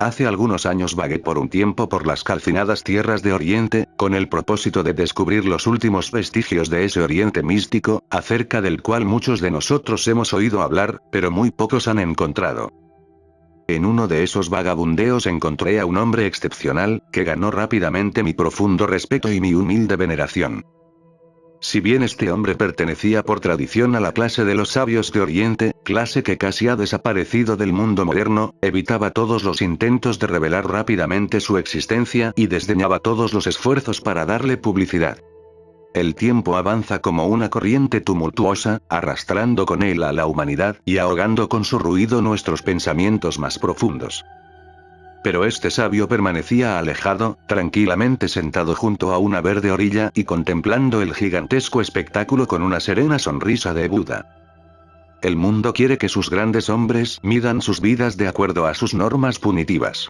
Hace algunos años vagué por un tiempo por las calcinadas tierras de Oriente, con el propósito de descubrir los últimos vestigios de ese Oriente místico, acerca del cual muchos de nosotros hemos oído hablar, pero muy pocos han encontrado. En uno de esos vagabundeos encontré a un hombre excepcional, que ganó rápidamente mi profundo respeto y mi humilde veneración. Si bien este hombre pertenecía por tradición a la clase de los sabios de Oriente, clase que casi ha desaparecido del mundo moderno, evitaba todos los intentos de revelar rápidamente su existencia y desdeñaba todos los esfuerzos para darle publicidad. El tiempo avanza como una corriente tumultuosa, arrastrando con él a la humanidad y ahogando con su ruido nuestros pensamientos más profundos. Pero este sabio permanecía alejado, tranquilamente sentado junto a una verde orilla y contemplando el gigantesco espectáculo con una serena sonrisa de Buda. El mundo quiere que sus grandes hombres midan sus vidas de acuerdo a sus normas punitivas.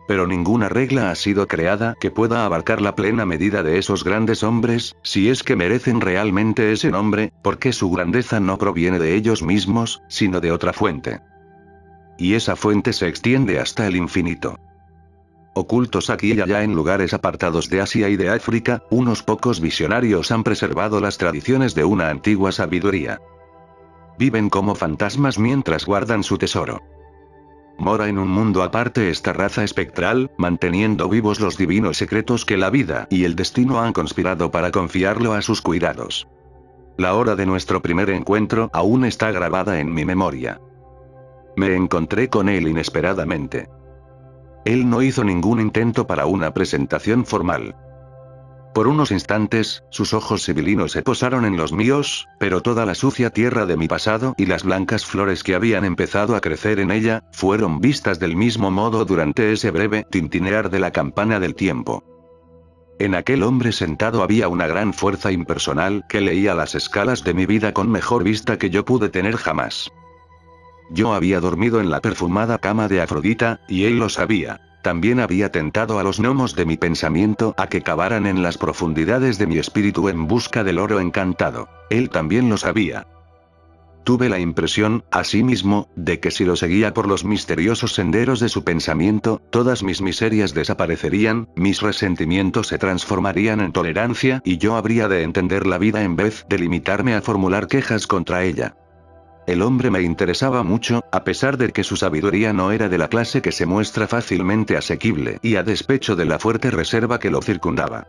Pero ninguna regla ha sido creada que pueda abarcar la plena medida de esos grandes hombres, si es que merecen realmente ese nombre, porque su grandeza no proviene de ellos mismos, sino de otra fuente. Y esa fuente se extiende hasta el infinito. Ocultos aquí y allá en lugares apartados de Asia y de África, unos pocos visionarios han preservado las tradiciones de una antigua sabiduría. Viven como fantasmas mientras guardan su tesoro. Mora en un mundo aparte esta raza espectral, manteniendo vivos los divinos secretos que la vida y el destino han conspirado para confiarlo a sus cuidados. La hora de nuestro primer encuentro aún está grabada en mi memoria. Me encontré con él inesperadamente. Él no hizo ningún intento para una presentación formal. Por unos instantes, sus ojos sibilinos se posaron en los míos, pero toda la sucia tierra de mi pasado y las blancas flores que habían empezado a crecer en ella, fueron vistas del mismo modo durante ese breve tintinear de la campana del tiempo. En aquel hombre sentado había una gran fuerza impersonal que leía las escalas de mi vida con mejor vista que yo pude tener jamás. Yo había dormido en la perfumada cama de Afrodita, y él lo sabía. También había tentado a los gnomos de mi pensamiento a que cavaran en las profundidades de mi espíritu en busca del oro encantado. Él también lo sabía. Tuve la impresión, asimismo, de que si lo seguía por los misteriosos senderos de su pensamiento, todas mis miserias desaparecerían, mis resentimientos se transformarían en tolerancia y yo habría de entender la vida en vez de limitarme a formular quejas contra ella. El hombre me interesaba mucho, a pesar de que su sabiduría no era de la clase que se muestra fácilmente asequible y a despecho de la fuerte reserva que lo circundaba.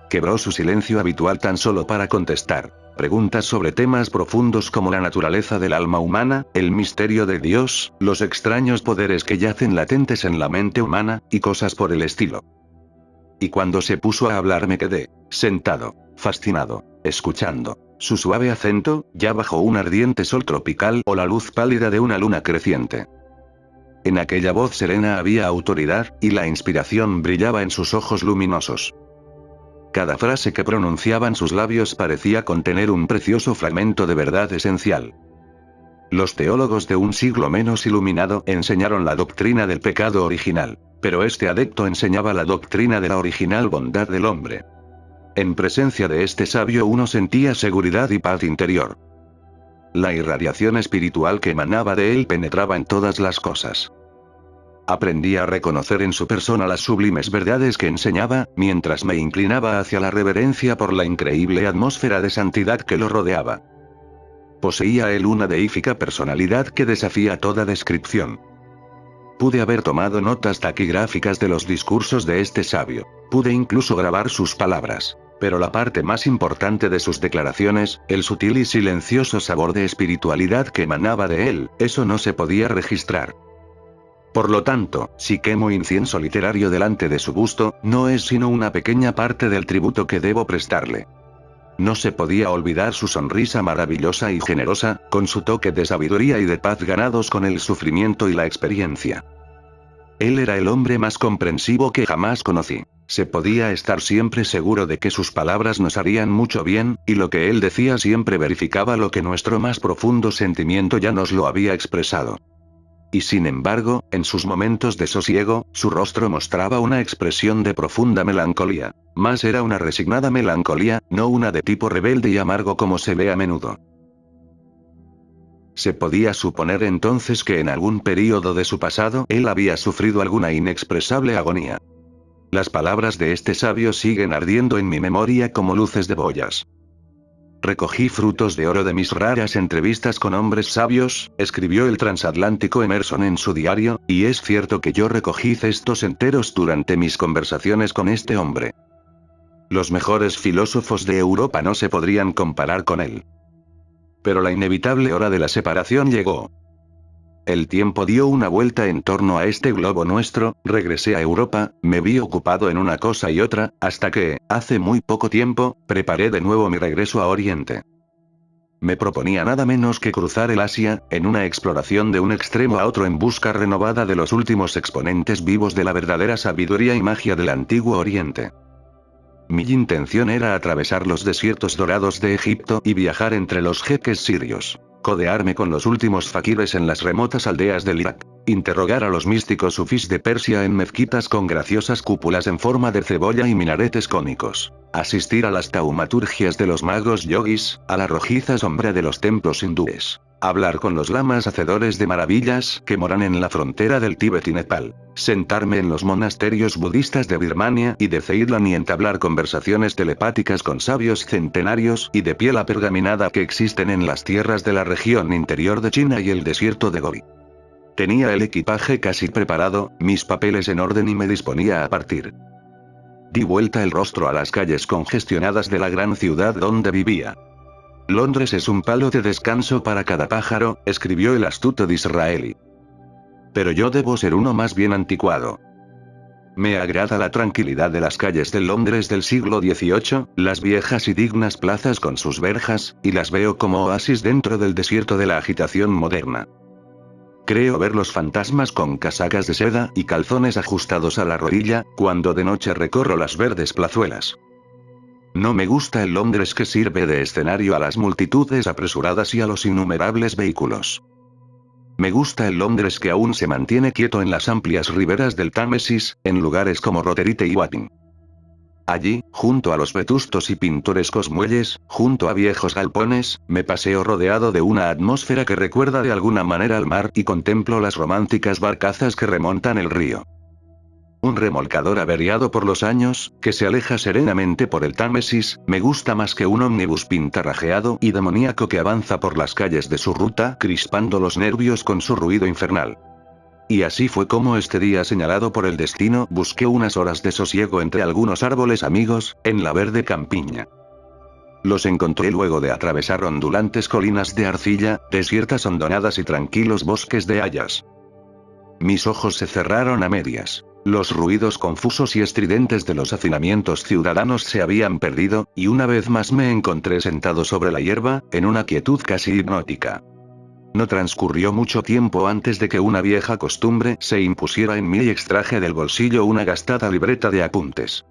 Quebró su silencio habitual tan solo para contestar preguntas sobre temas profundos como la naturaleza del alma humana, el misterio de Dios, los extraños poderes que yacen latentes en la mente humana, y cosas por el estilo. Y cuando se puso a hablar me quedé sentado, fascinado, escuchando su suave acento, ya bajo un ardiente sol tropical o la luz pálida de una luna creciente. En aquella voz serena había autoridad, y la inspiración brillaba en sus ojos luminosos. Cada frase que pronunciaban sus labios parecía contener un precioso fragmento de verdad esencial. Los teólogos de un siglo menos iluminado enseñaron la doctrina del pecado original, pero este adepto enseñaba la doctrina de la original bondad del hombre. En presencia de este sabio uno sentía seguridad y paz interior. La irradiación espiritual que emanaba de él penetraba en todas las cosas. Aprendí a reconocer en su persona las sublimes verdades que enseñaba, mientras me inclinaba hacia la reverencia por la increíble atmósfera de santidad que lo rodeaba. Poseía él una deífica personalidad que desafía toda descripción. Pude haber tomado notas taquigráficas de los discursos de este sabio. Pude incluso grabar sus palabras. Pero la parte más importante de sus declaraciones, el sutil y silencioso sabor de espiritualidad que emanaba de él, eso no se podía registrar. Por lo tanto, si quemo incienso literario delante de su busto, no es sino una pequeña parte del tributo que debo prestarle. No se podía olvidar su sonrisa maravillosa y generosa, con su toque de sabiduría y de paz ganados con el sufrimiento y la experiencia. Él era el hombre más comprensivo que jamás conocí. Se podía estar siempre seguro de que sus palabras nos harían mucho bien, y lo que él decía siempre verificaba lo que nuestro más profundo sentimiento ya nos lo había expresado. Y sin embargo, en sus momentos de sosiego, su rostro mostraba una expresión de profunda melancolía. Mas era una resignada melancolía, no una de tipo rebelde y amargo como se ve a menudo. Se podía suponer entonces que en algún período de su pasado él había sufrido alguna inexpresable agonía. Las palabras de este sabio siguen ardiendo en mi memoria como luces de boyas. Recogí frutos de oro de mis raras entrevistas con hombres sabios, escribió el transatlántico Emerson en su diario, y es cierto que yo recogí cestos enteros durante mis conversaciones con este hombre. Los mejores filósofos de Europa no se podrían comparar con él. Pero la inevitable hora de la separación llegó. El tiempo dio una vuelta en torno a este globo nuestro, regresé a Europa, me vi ocupado en una cosa y otra, hasta que, hace muy poco tiempo, preparé de nuevo mi regreso a Oriente. Me proponía nada menos que cruzar el Asia, en una exploración de un extremo a otro en busca renovada de los últimos exponentes vivos de la verdadera sabiduría y magia del antiguo Oriente. Mi intención era atravesar los desiertos dorados de Egipto y viajar entre los jeques sirios. Codearme con los últimos faquires en las remotas aldeas del Irak. Interrogar a los místicos sufís de Persia en mezquitas con graciosas cúpulas en forma de cebolla y minaretes cónicos. Asistir a las taumaturgias de los magos yogis, a la rojiza sombra de los templos hindúes. Hablar con los lamas hacedores de maravillas que moran en la frontera del Tíbet y Nepal. Sentarme en los monasterios budistas de Birmania y de Ceilán y entablar conversaciones telepáticas con sabios centenarios y de piel apergaminada que existen en las tierras de la región interior de China y el desierto de Gobi. Tenía el equipaje casi preparado, mis papeles en orden y me disponía a partir. Di vuelta el rostro a las calles congestionadas de la gran ciudad donde vivía. Londres es un palo de descanso para cada pájaro, escribió el astuto Disraeli. Pero yo debo ser uno más bien anticuado. Me agrada la tranquilidad de las calles de Londres del siglo XVIII, las viejas y dignas plazas con sus verjas, y las veo como oasis dentro del desierto de la agitación moderna. Creo ver los fantasmas con casacas de seda y calzones ajustados a la rodilla, cuando de noche recorro las verdes plazuelas. No me gusta el Londres que sirve de escenario a las multitudes apresuradas y a los innumerables vehículos. Me gusta el Londres que aún se mantiene quieto en las amplias riberas del Támesis, en lugares como Roterite y Wapping. Allí, junto a los vetustos y pintorescos muelles, junto a viejos galpones, me paseo rodeado de una atmósfera que recuerda de alguna manera al mar y contemplo las románticas barcazas que remontan el río. Un remolcador averiado por los años, que se aleja serenamente por el Támesis, me gusta más que un ómnibus pintarrajeado y demoníaco que avanza por las calles de su ruta, crispando los nervios con su ruido infernal. Y así fue como este día señalado por el destino busqué unas horas de sosiego entre algunos árboles amigos, en la verde campiña. Los encontré luego de atravesar ondulantes colinas de arcilla, desiertas hondonadas y tranquilos bosques de hayas. Mis ojos se cerraron a medias. Los ruidos confusos y estridentes de los hacinamientos ciudadanos se habían perdido, y una vez más me encontré sentado sobre la hierba, en una quietud casi hipnótica. No transcurrió mucho tiempo antes de que una vieja costumbre se impusiera en mí y extraje del bolsillo una gastada libreta de apuntes.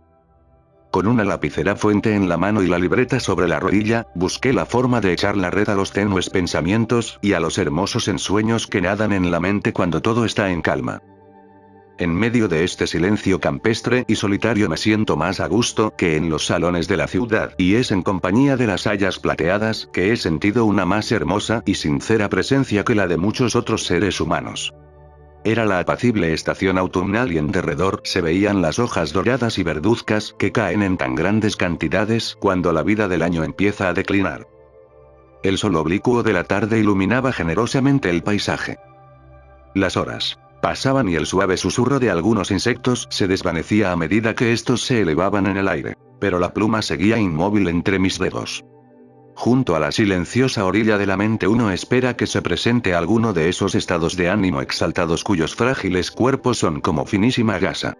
Con una lapicera fuente en la mano y la libreta sobre la rodilla, busqué la forma de echar la red a los tenues pensamientos y a los hermosos ensueños que nadan en la mente cuando todo está en calma. En medio de este silencio campestre y solitario me siento más a gusto que en los salones de la ciudad, y es en compañía de las hayas plateadas que he sentido una más hermosa y sincera presencia que la de muchos otros seres humanos. Era la apacible estación autumnal y en derredor se veían las hojas doradas y verduzcas que caen en tan grandes cantidades cuando la vida del año empieza a declinar. El sol oblicuo de la tarde iluminaba generosamente el paisaje. Las horas pasaban y el suave susurro de algunos insectos se desvanecía a medida que estos se elevaban en el aire, pero la pluma seguía inmóvil entre mis dedos. Junto a la silenciosa orilla de la mente uno espera que se presente alguno de esos estados de ánimo exaltados cuyos frágiles cuerpos son como finísima gasa.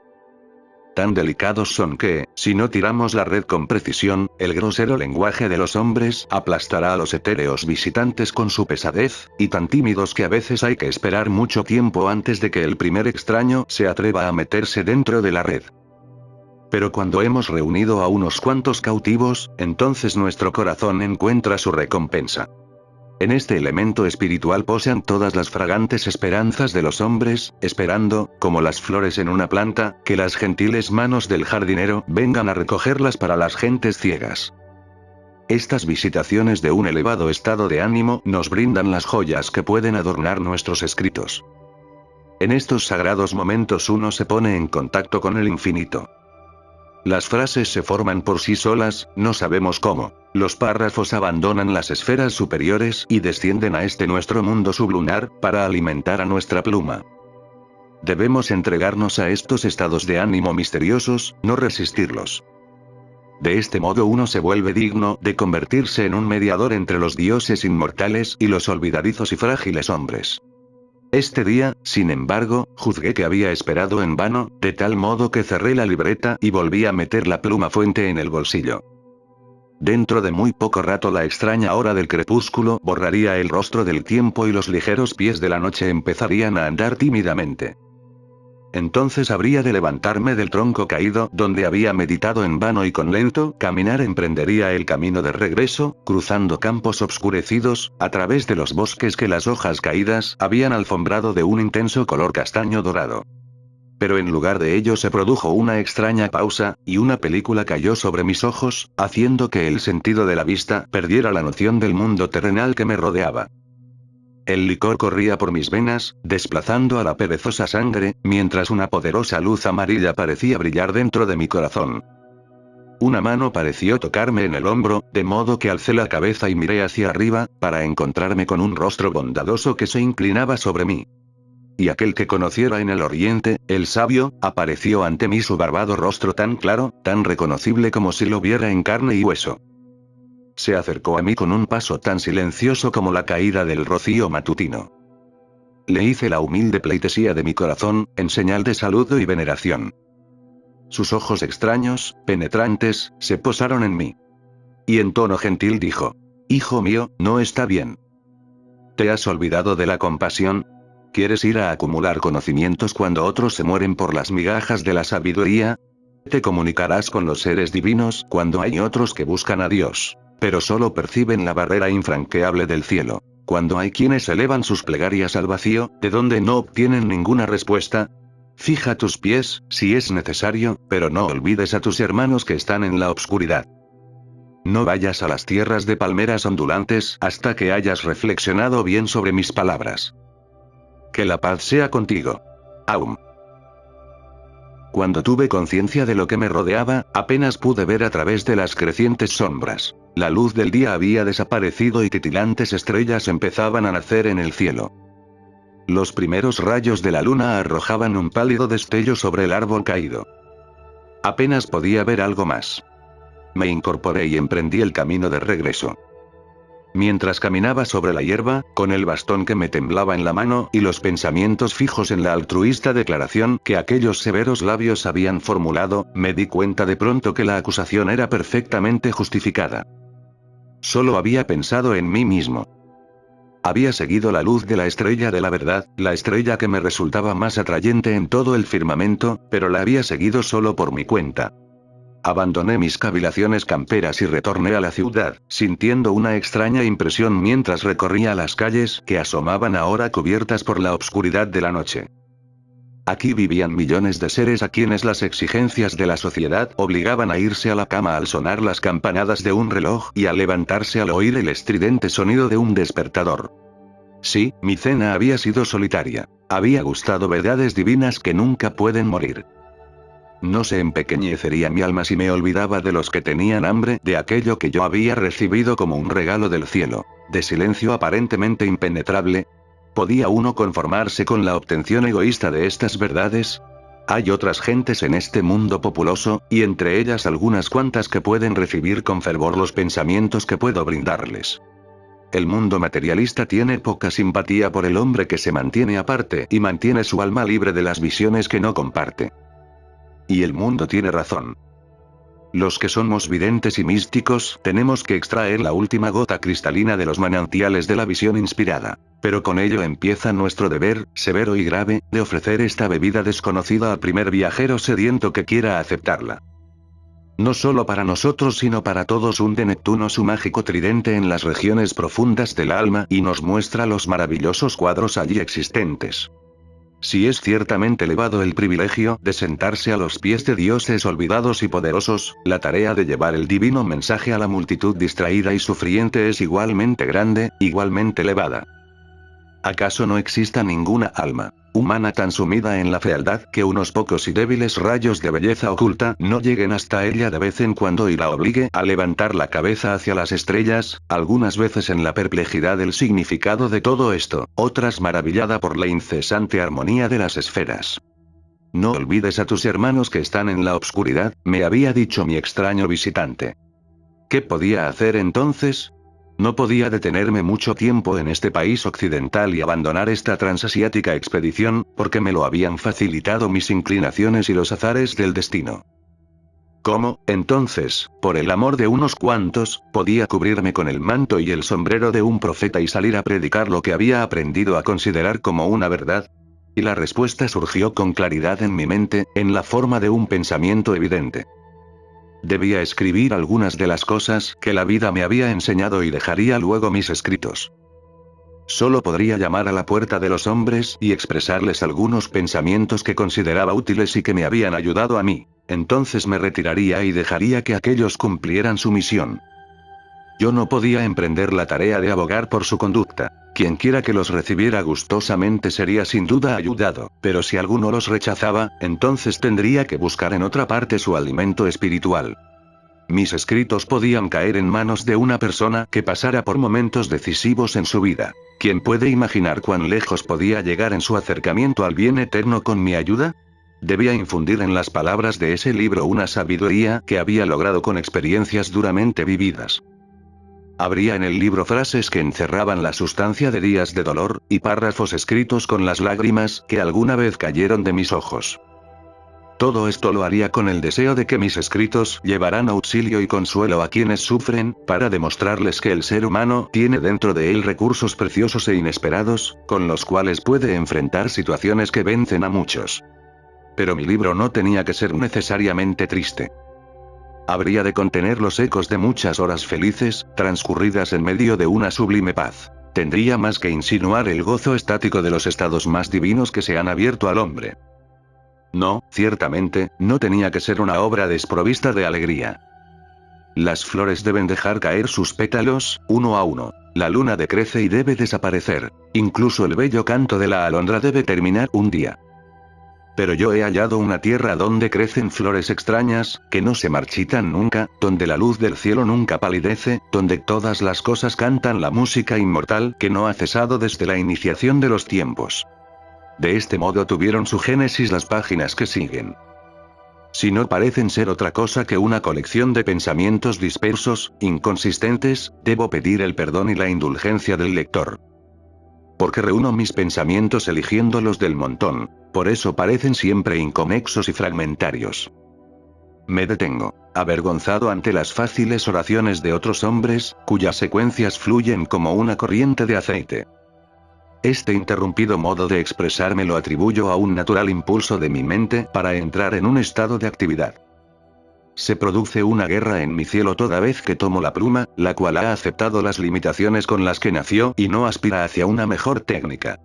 Tan delicados son que, si no tiramos la red con precisión, el grosero lenguaje de los hombres aplastará a los etéreos visitantes con su pesadez, y tan tímidos que a veces hay que esperar mucho tiempo antes de que el primer extraño se atreva a meterse dentro de la red. Pero cuando hemos reunido a unos cuantos cautivos, entonces nuestro corazón encuentra su recompensa. En este elemento espiritual posan todas las fragantes esperanzas de los hombres, esperando, como las flores en una planta, que las gentiles manos del jardinero vengan a recogerlas para las gentes ciegas. Estas visitaciones de un elevado estado de ánimo nos brindan las joyas que pueden adornar nuestros escritos. En estos sagrados momentos uno se pone en contacto con el infinito. Las frases se forman por sí solas, no sabemos cómo. Los párrafos abandonan las esferas superiores y descienden a este nuestro mundo sublunar, para alimentar a nuestra pluma. Debemos entregarnos a estos estados de ánimo misteriosos, no resistirlos. De este modo uno se vuelve digno de convertirse en un mediador entre los dioses inmortales y los olvidadizos y frágiles hombres. Este día, sin embargo, juzgué que había esperado en vano, de tal modo que cerré la libreta y volví a meter la pluma fuente en el bolsillo. Dentro de muy poco rato la extraña hora del crepúsculo borraría el rostro del tiempo y los ligeros pies de la noche empezarían a andar tímidamente. Entonces habría de levantarme del tronco caído donde había meditado en vano y con lento caminar emprendería el camino de regreso, cruzando campos obscurecidos, a través de los bosques que las hojas caídas habían alfombrado de un intenso color castaño dorado. Pero en lugar de ello se produjo una extraña pausa, y una película cayó sobre mis ojos, haciendo que el sentido de la vista perdiera la noción del mundo terrenal que me rodeaba. El licor corría por mis venas, desplazando a la perezosa sangre, mientras una poderosa luz amarilla parecía brillar dentro de mi corazón. Una mano pareció tocarme en el hombro, de modo que alcé la cabeza y miré hacia arriba, para encontrarme con un rostro bondadoso que se inclinaba sobre mí. Y aquel que conociera en el oriente, el sabio, apareció ante mí su barbado rostro tan claro, tan reconocible como si lo viera en carne y hueso. Se acercó a mí con un paso tan silencioso como la caída del rocío matutino. Le hice la humilde pleitesía de mi corazón, en señal de saludo y veneración. Sus ojos extraños, penetrantes, se posaron en mí. Y en tono gentil dijo: «Hijo mío, no está bien. ¿Te has olvidado de la compasión? ¿Quieres ir a acumular conocimientos cuando otros se mueren por las migajas de la sabiduría? Te comunicarás con los seres divinos cuando hay otros que buscan a Dios, pero solo perciben la barrera infranqueable del cielo. Cuando hay quienes elevan sus plegarias al vacío, de donde no obtienen ninguna respuesta. Fija tus pies, si es necesario, pero no olvides a tus hermanos que están en la obscuridad. No vayas a las tierras de palmeras ondulantes hasta que hayas reflexionado bien sobre mis palabras. Que la paz sea contigo. Aum». Cuando tuve conciencia de lo que me rodeaba, apenas pude ver a través de las crecientes sombras. La luz del día había desaparecido y titilantes estrellas empezaban a nacer en el cielo. Los primeros rayos de la luna arrojaban un pálido destello sobre el árbol caído. Apenas podía ver algo más. Me incorporé y emprendí el camino de regreso. Mientras caminaba sobre la hierba, con el bastón que me temblaba en la mano y los pensamientos fijos en la altruista declaración que aquellos severos labios habían formulado, me di cuenta de pronto que la acusación era perfectamente justificada. Solo había pensado en mí mismo. Había seguido la luz de la estrella de la verdad, la estrella que me resultaba más atrayente en todo el firmamento, pero la había seguido solo por mi cuenta. Abandoné mis cavilaciones camperas y retorné a la ciudad, sintiendo una extraña impresión mientras recorría las calles que asomaban ahora cubiertas por la obscuridad de la noche. Aquí vivían millones de seres a quienes las exigencias de la sociedad obligaban a irse a la cama al sonar las campanadas de un reloj y a levantarse al oír el estridente sonido de un despertador. Sí, mi cena había sido solitaria. Había gustado verdades divinas que nunca pueden morir. No se empequeñecería mi alma si me olvidaba de los que tenían hambre, de aquello que yo había recibido como un regalo del cielo, de silencio aparentemente impenetrable. ¿Podía uno conformarse con la obtención egoísta de estas verdades? Hay otras gentes en este mundo populoso, y entre ellas algunas cuantas que pueden recibir con fervor los pensamientos que puedo brindarles. El mundo materialista tiene poca simpatía por el hombre que se mantiene aparte y mantiene su alma libre de las visiones que no comparte. Y el mundo tiene razón. Los que somos videntes y místicos, tenemos que extraer la última gota cristalina de los manantiales de la visión inspirada. Pero con ello empieza nuestro deber, severo y grave, de ofrecer esta bebida desconocida al primer viajero sediento que quiera aceptarla. No solo para nosotros sino para todos hunde Neptuno su mágico tridente en las regiones profundas del alma y nos muestra los maravillosos cuadros allí existentes. Si es ciertamente elevado el privilegio de sentarse a los pies de dioses olvidados y poderosos, la tarea de llevar el divino mensaje a la multitud distraída y sufriente es igualmente grande, igualmente elevada. ¿Acaso no exista ninguna alma humana tan sumida en la fealdad que unos pocos y débiles rayos de belleza oculta no lleguen hasta ella de vez en cuando y la obligue a levantar la cabeza hacia las estrellas, algunas veces en la perplejidad del significado de todo esto, otras maravillada por la incesante armonía de las esferas? No olvides a tus hermanos que están en la obscuridad, me había dicho mi extraño visitante. ¿Qué podía hacer entonces? No podía detenerme mucho tiempo en este país occidental y abandonar esta transasiática expedición, porque me lo habían facilitado mis inclinaciones y los azares del destino. ¿Cómo, entonces, por el amor de unos cuantos, podía cubrirme con el manto y el sombrero de un profeta y salir a predicar lo que había aprendido a considerar como una verdad? Y la respuesta surgió con claridad en mi mente, en la forma de un pensamiento evidente. Debía escribir algunas de las cosas que la vida me había enseñado y dejaría luego mis escritos. Solo podría llamar a la puerta de los hombres y expresarles algunos pensamientos que consideraba útiles y que me habían ayudado a mí. Entonces me retiraría y dejaría que aquellos cumplieran su misión. Yo no podía emprender la tarea de abogar por su conducta. Quienquiera que los recibiera gustosamente sería sin duda ayudado, pero si alguno los rechazaba, entonces tendría que buscar en otra parte su alimento espiritual. Mis escritos podían caer en manos de una persona que pasara por momentos decisivos en su vida. ¿Quién puede imaginar cuán lejos podía llegar en su acercamiento al bien eterno con mi ayuda? Debía infundir en las palabras de ese libro una sabiduría que había logrado con experiencias duramente vividas. Habría en el libro frases que encerraban la sustancia de días de dolor, y párrafos escritos con las lágrimas que alguna vez cayeron de mis ojos. Todo esto lo haría con el deseo de que mis escritos llevarán auxilio y consuelo a quienes sufren, para demostrarles que el ser humano tiene dentro de él recursos preciosos e inesperados, con los cuales puede enfrentar situaciones que vencen a muchos. Pero mi libro no tenía que ser necesariamente triste. Habría de contener los ecos de muchas horas felices, transcurridas en medio de una sublime paz. Tendría más que insinuar el gozo estático de los estados más divinos que se han abierto al hombre. No, ciertamente, no tenía que ser una obra desprovista de alegría. Las flores deben dejar caer sus pétalos, uno a uno. La luna decrece y debe desaparecer. Incluso el bello canto de la alondra debe terminar un día. Pero yo he hallado una tierra donde crecen flores extrañas, que no se marchitan nunca, donde la luz del cielo nunca palidece, donde todas las cosas cantan la música inmortal que no ha cesado desde la iniciación de los tiempos. De este modo tuvieron su génesis las páginas que siguen. Si no parecen ser otra cosa que una colección de pensamientos dispersos, inconsistentes, debo pedir el perdón y la indulgencia del lector. Porque reúno mis pensamientos eligiéndolos del montón, por eso parecen siempre inconexos y fragmentarios. Me detengo, avergonzado ante las fáciles oraciones de otros hombres, cuyas secuencias fluyen como una corriente de aceite. Este interrumpido modo de expresarme lo atribuyo a un natural impulso de mi mente para entrar en un estado de actividad. Se produce una guerra en mi cielo toda vez que tomo la pluma, la cual ha aceptado las limitaciones con las que nació y no aspira hacia una mejor técnica.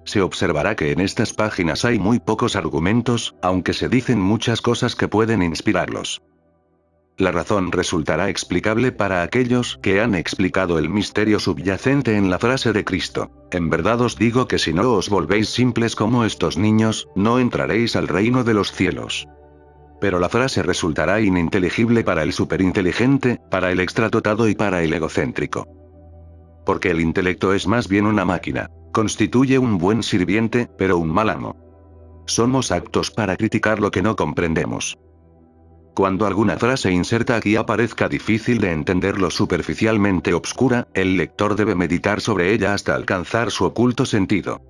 Se observará que en estas páginas hay muy pocos argumentos, aunque se dicen muchas cosas que pueden inspirarlos. La razón resultará explicable para aquellos que han explicado el misterio subyacente en la frase de Cristo: en verdad os digo que si no os volvéis simples como estos niños, no entraréis al reino de los cielos. Pero la frase resultará ininteligible para el superinteligente, para el extradotado y para el egocéntrico. Porque el intelecto es más bien una máquina. Constituye un buen sirviente, pero un mal amo. Somos aptos para criticar lo que no comprendemos. Cuando alguna frase inserta aquí aparezca difícil de entenderlo superficialmente obscura, el lector debe meditar sobre ella hasta alcanzar su oculto sentido.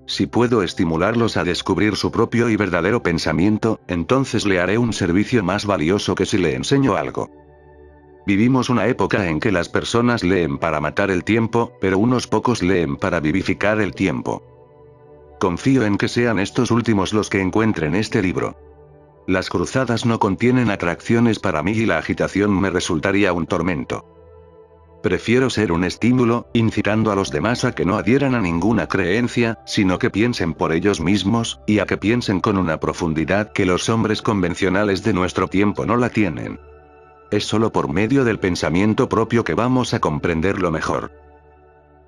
Si puedo estimularlos a descubrir su propio y verdadero pensamiento, entonces le haré un servicio más valioso que si le enseño algo. Vivimos una época en que las personas leen para matar el tiempo, pero unos pocos leen para vivificar el tiempo. Confío en que sean estos últimos los que encuentren este libro. Las cruzadas no contienen atracciones para mí y la agitación me resultaría un tormento. Prefiero ser un estímulo, incitando a los demás a que no adhieran a ninguna creencia, sino que piensen por ellos mismos, y a que piensen con una profundidad que los hombres convencionales de nuestro tiempo no la tienen. Es solo por medio del pensamiento propio que vamos a comprenderlo mejor.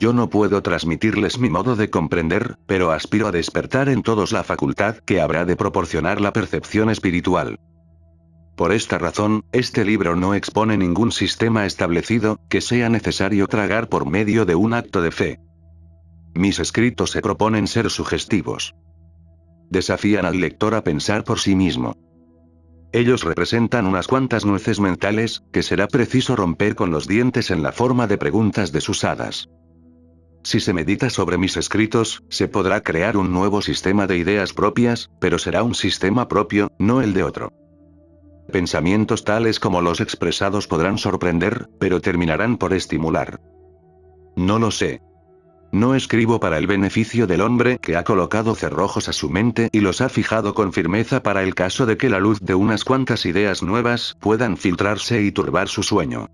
Yo no puedo transmitirles mi modo de comprender, pero aspiro a despertar en todos la facultad que habrá de proporcionar la percepción espiritual. Por esta razón, este libro no expone ningún sistema establecido, que sea necesario tragar por medio de un acto de fe. Mis escritos se proponen ser sugestivos. Desafían al lector a pensar por sí mismo. Ellos representan unas cuantas nueces mentales, que será preciso romper con los dientes en la forma de preguntas desusadas. Si se medita sobre mis escritos, se podrá crear un nuevo sistema de ideas propias, pero será un sistema propio, no el de otro. Pensamientos tales como los expresados podrán sorprender, pero terminarán por estimular. No lo sé. No escribo para el beneficio del hombre que ha colocado cerrojos a su mente y los ha fijado con firmeza para el caso de que la luz de unas cuantas ideas nuevas puedan filtrarse y turbar su sueño.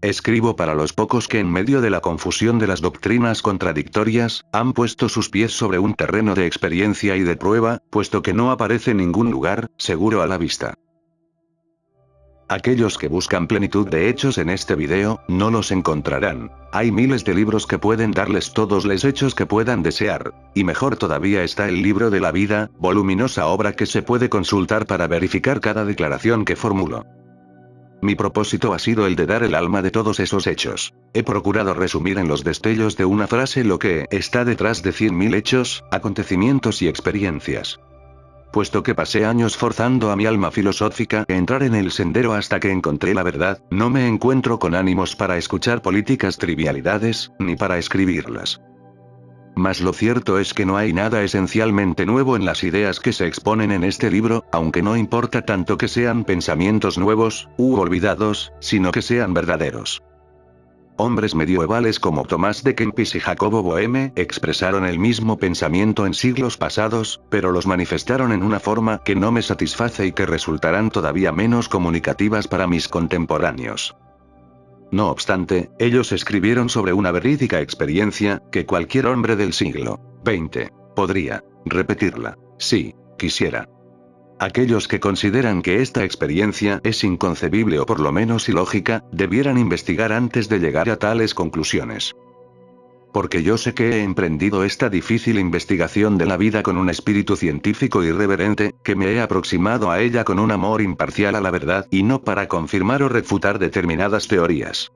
Escribo para los pocos que en medio de la confusión de las doctrinas contradictorias, han puesto sus pies sobre un terreno de experiencia y de prueba, puesto que no aparece ningún lugar seguro a la vista. Aquellos que buscan plenitud de hechos en este video, no los encontrarán. Hay miles de libros que pueden darles todos los hechos que puedan desear. Y mejor todavía está el libro de la vida, voluminosa obra que se puede consultar para verificar cada declaración que formulo. Mi propósito ha sido el de dar el alma de todos esos hechos. He procurado resumir en los destellos de una frase lo que está detrás de 100.000 hechos, acontecimientos y experiencias. Puesto que pasé años forzando a mi alma filosófica a entrar en el sendero hasta que encontré la verdad, no me encuentro con ánimos para escuchar políticas trivialidades, ni para escribirlas. Mas lo cierto es que no hay nada esencialmente nuevo en las ideas que se exponen en este libro, aunque no importa tanto que sean pensamientos nuevos, u olvidados, sino que sean verdaderos. Hombres medievales como Tomás de Kempis y Jacobo Boehme expresaron el mismo pensamiento en siglos pasados, pero los manifestaron en una forma que no me satisface y que resultarán todavía menos comunicativas para mis contemporáneos. No obstante, ellos escribieron sobre una verídica experiencia, que cualquier hombre del siglo XX podría repetirla, si quisiera. Aquellos que consideran que esta experiencia es inconcebible o por lo menos ilógica, debieran investigar antes de llegar a tales conclusiones. Porque yo sé que he emprendido esta difícil investigación de la vida con un espíritu científico irreverente, que me he aproximado a ella con un amor imparcial a la verdad y no para confirmar o refutar determinadas teorías.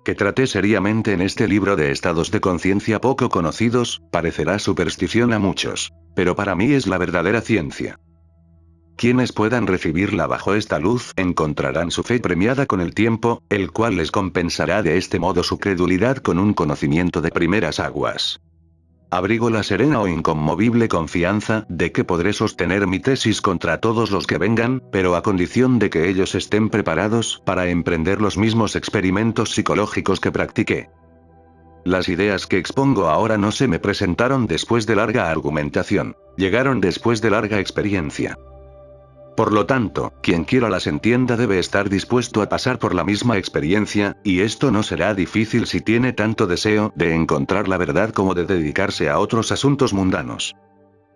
Que traté seriamente en este libro de estados de conciencia poco conocidos, parecerá superstición a muchos. Pero para mí es la verdadera ciencia. Quienes puedan recibirla bajo esta luz encontrarán su fe premiada con el tiempo, el cual les compensará de este modo su credulidad con un conocimiento de primeras aguas. Abrigo la serena o inconmovible confianza de que podré sostener mi tesis contra todos los que vengan, pero a condición de que ellos estén preparados para emprender los mismos experimentos psicológicos que practiqué. Las ideas que expongo ahora no se me presentaron después de larga argumentación, llegaron después de larga experiencia. Por lo tanto, quien quiera las entienda debe estar dispuesto a pasar por la misma experiencia, y esto no será difícil si tiene tanto deseo de encontrar la verdad como de dedicarse a otros asuntos mundanos.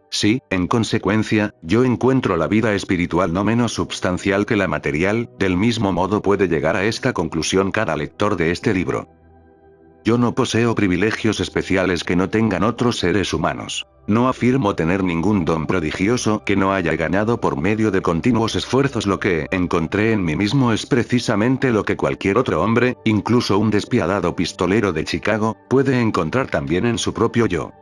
Sí, en consecuencia, yo encuentro la vida espiritual no menos substancial que la material, del mismo modo puede llegar a esta conclusión cada lector de este libro. Yo no poseo privilegios especiales que no tengan otros seres humanos. No afirmo tener ningún don prodigioso que no haya ganado por medio de continuos esfuerzos. Lo que encontré en mí mismo es precisamente lo que cualquier otro hombre, incluso un despiadado pistolero de Chicago, puede encontrar también en su propio yo.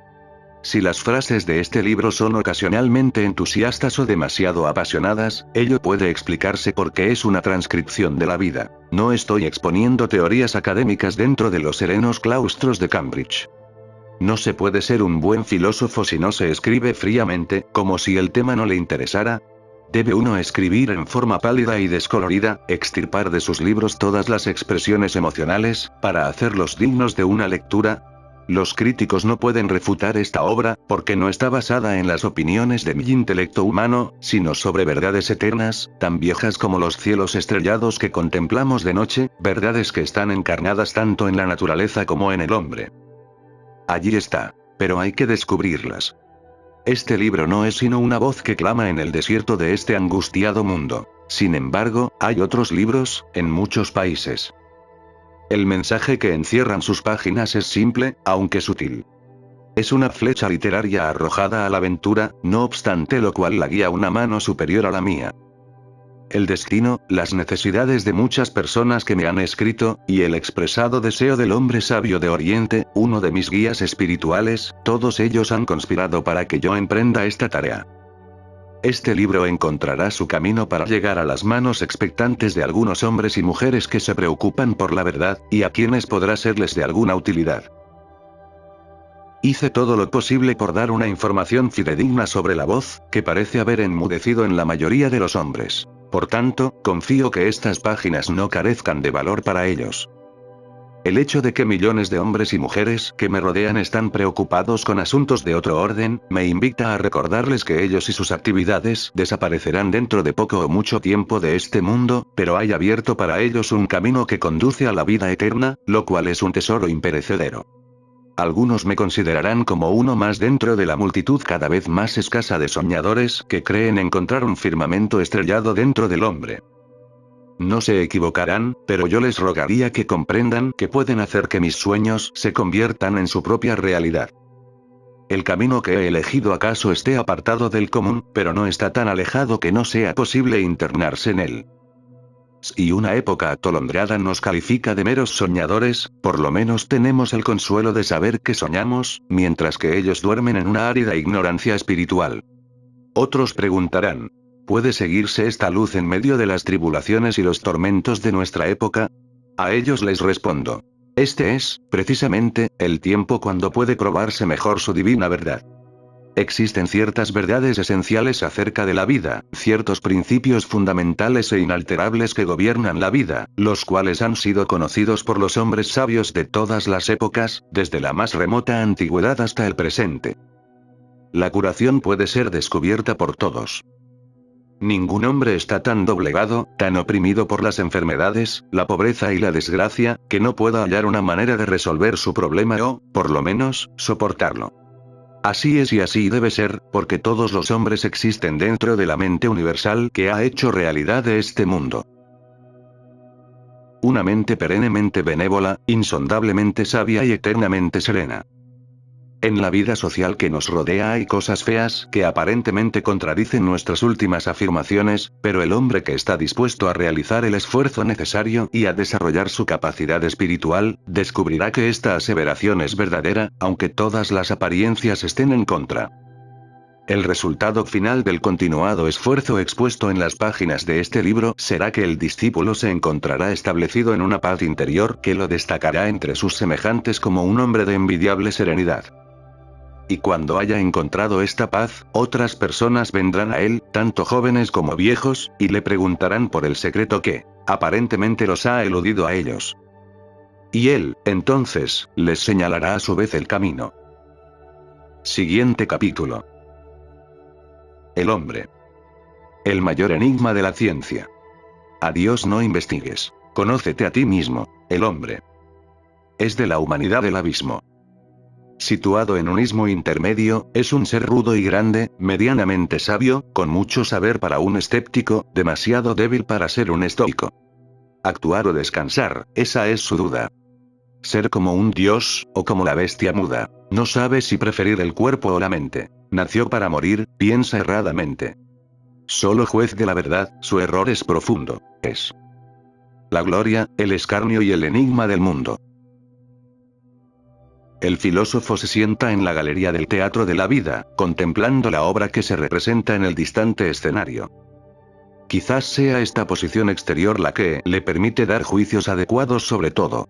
Si las frases de este libro son ocasionalmente entusiastas o demasiado apasionadas, ello puede explicarse porque es una transcripción de la vida. No estoy exponiendo teorías académicas dentro de los serenos claustros de Cambridge. No se puede ser un buen filósofo si no se escribe fríamente, como si el tema no le interesara. Debe uno escribir en forma pálida y descolorida, extirpar de sus libros todas las expresiones emocionales, para hacerlos dignos de una lectura. Los críticos no pueden refutar esta obra, porque no está basada en las opiniones de mi intelecto humano, sino sobre verdades eternas, tan viejas como los cielos estrellados que contemplamos de noche, verdades que están encarnadas tanto en la naturaleza como en el hombre. Allí está. Pero hay que descubrirlas. Este libro no es sino una voz que clama en el desierto de este angustiado mundo. Sin embargo, hay otros libros, en muchos países. El mensaje que encierran sus páginas es simple, aunque sutil. Es una flecha literaria arrojada a la aventura, no obstante lo cual la guía una mano superior a la mía. El destino, las necesidades de muchas personas que me han escrito, y el expresado deseo del hombre sabio de Oriente, uno de mis guías espirituales, todos ellos han conspirado para que yo emprenda esta tarea. Este libro encontrará su camino para llegar a las manos expectantes de algunos hombres y mujeres que se preocupan por la verdad, y a quienes podrá serles de alguna utilidad. Hice todo lo posible por dar una información fidedigna sobre la voz, que parece haber enmudecido en la mayoría de los hombres. Por tanto, confío que estas páginas no carezcan de valor para ellos. El hecho de que millones de hombres y mujeres que me rodean están preocupados con asuntos de otro orden, me invita a recordarles que ellos y sus actividades desaparecerán dentro de poco o mucho tiempo de este mundo, pero hay abierto para ellos un camino que conduce a la vida eterna, lo cual es un tesoro imperecedero. Algunos me considerarán como uno más dentro de la multitud cada vez más escasa de soñadores que creen encontrar un firmamento estrellado dentro del hombre. No se equivocarán, pero yo les rogaría que comprendan que pueden hacer que mis sueños se conviertan en su propia realidad. El camino que he elegido acaso esté apartado del común, pero no está tan alejado que no sea posible internarse en él. Si una época atolondrada nos califica de meros soñadores, por lo menos tenemos el consuelo de saber que soñamos, mientras que ellos duermen en una árida ignorancia espiritual. Otros preguntarán, ¿puede seguirse esta luz en medio de las tribulaciones y los tormentos de nuestra época? A ellos les respondo. Este es, precisamente, el tiempo cuando puede probarse mejor su divina verdad. Existen ciertas verdades esenciales acerca de la vida, ciertos principios fundamentales e inalterables que gobiernan la vida, los cuales han sido conocidos por los hombres sabios de todas las épocas, desde la más remota antigüedad hasta el presente. La curación puede ser descubierta por todos. Ningún hombre está tan doblegado, tan oprimido por las enfermedades, la pobreza y la desgracia, que no pueda hallar una manera de resolver su problema o, por lo menos, soportarlo. Así es y así debe ser, porque todos los hombres existen dentro de la mente universal que ha hecho realidad de este mundo. Una mente perennemente benévola, insondablemente sabia y eternamente serena. En la vida social que nos rodea hay cosas feas que aparentemente contradicen nuestras últimas afirmaciones, pero el hombre que está dispuesto a realizar el esfuerzo necesario y a desarrollar su capacidad espiritual, descubrirá que esta aseveración es verdadera, aunque todas las apariencias estén en contra. El resultado final del continuado esfuerzo expuesto en las páginas de este libro será que el discípulo se encontrará establecido en una paz interior que lo destacará entre sus semejantes como un hombre de envidiable serenidad. Y cuando haya encontrado esta paz, otras personas vendrán a él, tanto jóvenes como viejos, y le preguntarán por el secreto que, aparentemente los ha eludido a ellos. Y él, entonces, les señalará a su vez el camino. Siguiente capítulo. El hombre. El mayor enigma de la ciencia. A Dios no investigues. Conócete a ti mismo, el hombre. Es de la humanidad el abismo. Situado en un istmo intermedio, es un ser rudo y grande, medianamente sabio, con mucho saber para un escéptico, demasiado débil para ser un estoico. Actuar o descansar, esa es su duda. Ser como un dios, o como la bestia muda. No sabe si preferir el cuerpo o la mente. Nació para morir, piensa erradamente. Solo juez de la verdad, su error es profundo. Es la gloria, el escarnio y el enigma del mundo. El filósofo se sienta en la galería del teatro de la vida, contemplando la obra que se representa en el distante escenario. Quizás sea esta posición exterior la que le permite dar juicios adecuados sobre todo.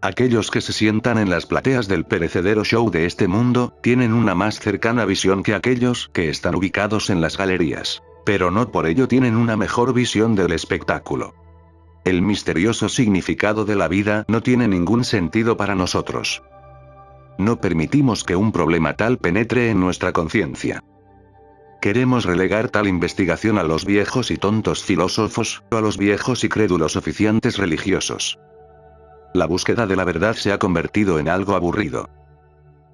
Aquellos que se sientan en las plateas del perecedero show de este mundo, tienen una más cercana visión que aquellos que están ubicados en las galerías. Pero no por ello tienen una mejor visión del espectáculo. El misterioso significado de la vida no tiene ningún sentido para nosotros. no permitimos que un problema tal penetre en nuestra conciencia. Queremos relegar tal investigación a los viejos y tontos filósofos, o a los viejos y crédulos oficiantes religiosos. La búsqueda de la verdad se ha convertido en algo aburrido.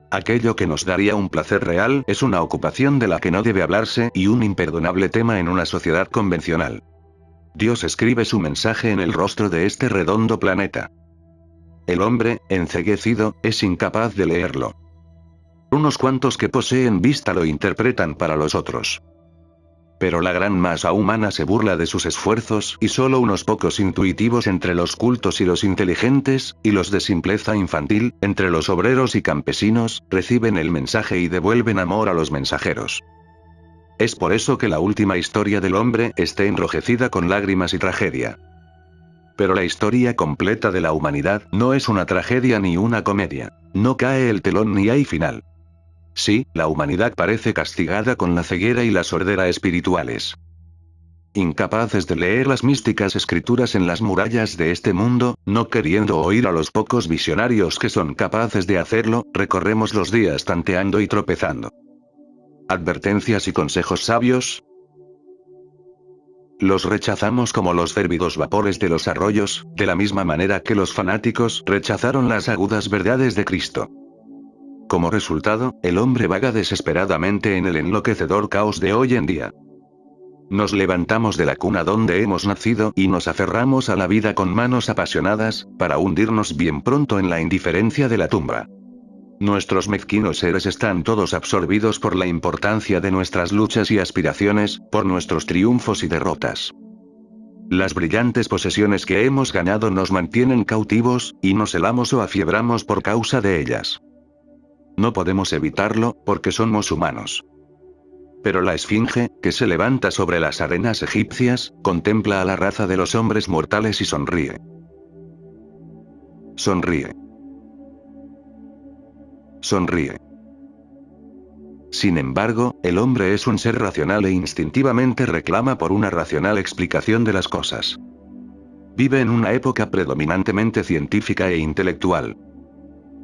Aquello que nos daría un placer real es una ocupación de la que no debe hablarse y un imperdonable tema en una sociedad convencional. Dios escribe su mensaje en el rostro de este redondo planeta. El hombre, enceguecido, es incapaz de leerlo. Unos cuantos que poseen vista lo interpretan para los otros. Pero la gran masa humana se burla de sus esfuerzos y solo unos pocos intuitivos entre los cultos y los inteligentes, y los de simpleza infantil, entre los obreros y campesinos, reciben el mensaje y devuelven amor a los mensajeros. Es por eso que la última historia del hombre esté enrojecida con lágrimas y tragedia. Pero la historia completa de la humanidad no es una tragedia ni una comedia. No cae el telón ni hay final. Sí, la humanidad parece castigada con la ceguera y la sordera espirituales. Incapaces de leer las místicas escrituras en las murallas de este mundo, no queriendo oír a los pocos visionarios que son capaces de hacerlo, recorremos los días tanteando y tropezando. ¿Advertencias y consejos sabios? Los rechazamos como los férvidos vapores de los arroyos, de la misma manera que los fanáticos rechazaron las agudas verdades de Cristo. Como resultado, el hombre vaga desesperadamente en el enloquecedor caos de hoy en día. Nos levantamos de la cuna donde hemos nacido y nos aferramos a la vida con manos apasionadas, para hundirnos bien pronto en la indiferencia de la tumba. Nuestros mezquinos seres están todos absorbidos por la importancia de nuestras luchas y aspiraciones, por nuestros triunfos y derrotas. Las brillantes posesiones que hemos ganado nos mantienen cautivos, y nos helamos o afiebramos por causa de ellas. No podemos evitarlo, porque somos humanos. Pero la esfinge, que se levanta sobre las arenas egipcias, contempla a la raza de los hombres mortales y sonríe. Sonríe. Sonríe. Sin embargo, el hombre es un ser racional e instintivamente reclama por una racional explicación de las cosas. Vive en una época predominantemente científica e intelectual.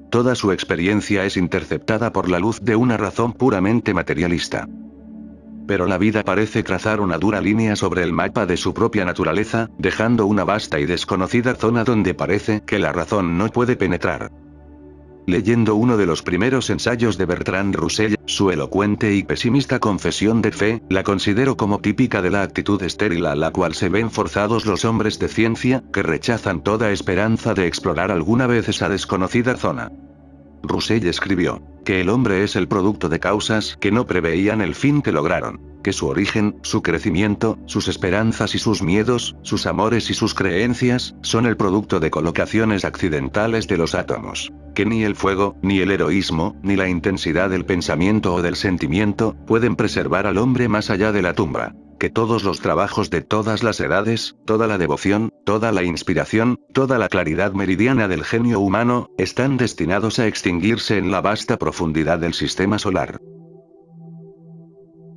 Toda su experiencia es interceptada por la luz de una razón puramente materialista. Pero la vida parece trazar una dura línea sobre el mapa de su propia naturaleza, dejando una vasta y desconocida zona donde parece que la razón no puede penetrar. Leyendo uno de los primeros ensayos de Bertrand Russell, su elocuente y pesimista confesión de fe, la considero como típica de la actitud estéril a la cual se ven forzados los hombres de ciencia, que rechazan toda esperanza de explorar alguna vez esa desconocida zona. Russell escribió, que el hombre es el producto de causas que no preveían el fin que lograron, que su origen, su crecimiento, sus esperanzas y sus miedos, sus amores y sus creencias, son el producto de colocaciones accidentales de los átomos, que ni el fuego, ni el heroísmo, ni la intensidad del pensamiento o del sentimiento, pueden preservar al hombre más allá de la tumba. Que todos los trabajos de todas las edades, toda la devoción, toda la inspiración, toda la claridad meridiana del genio humano, están destinados a extinguirse en la vasta profundidad del sistema solar.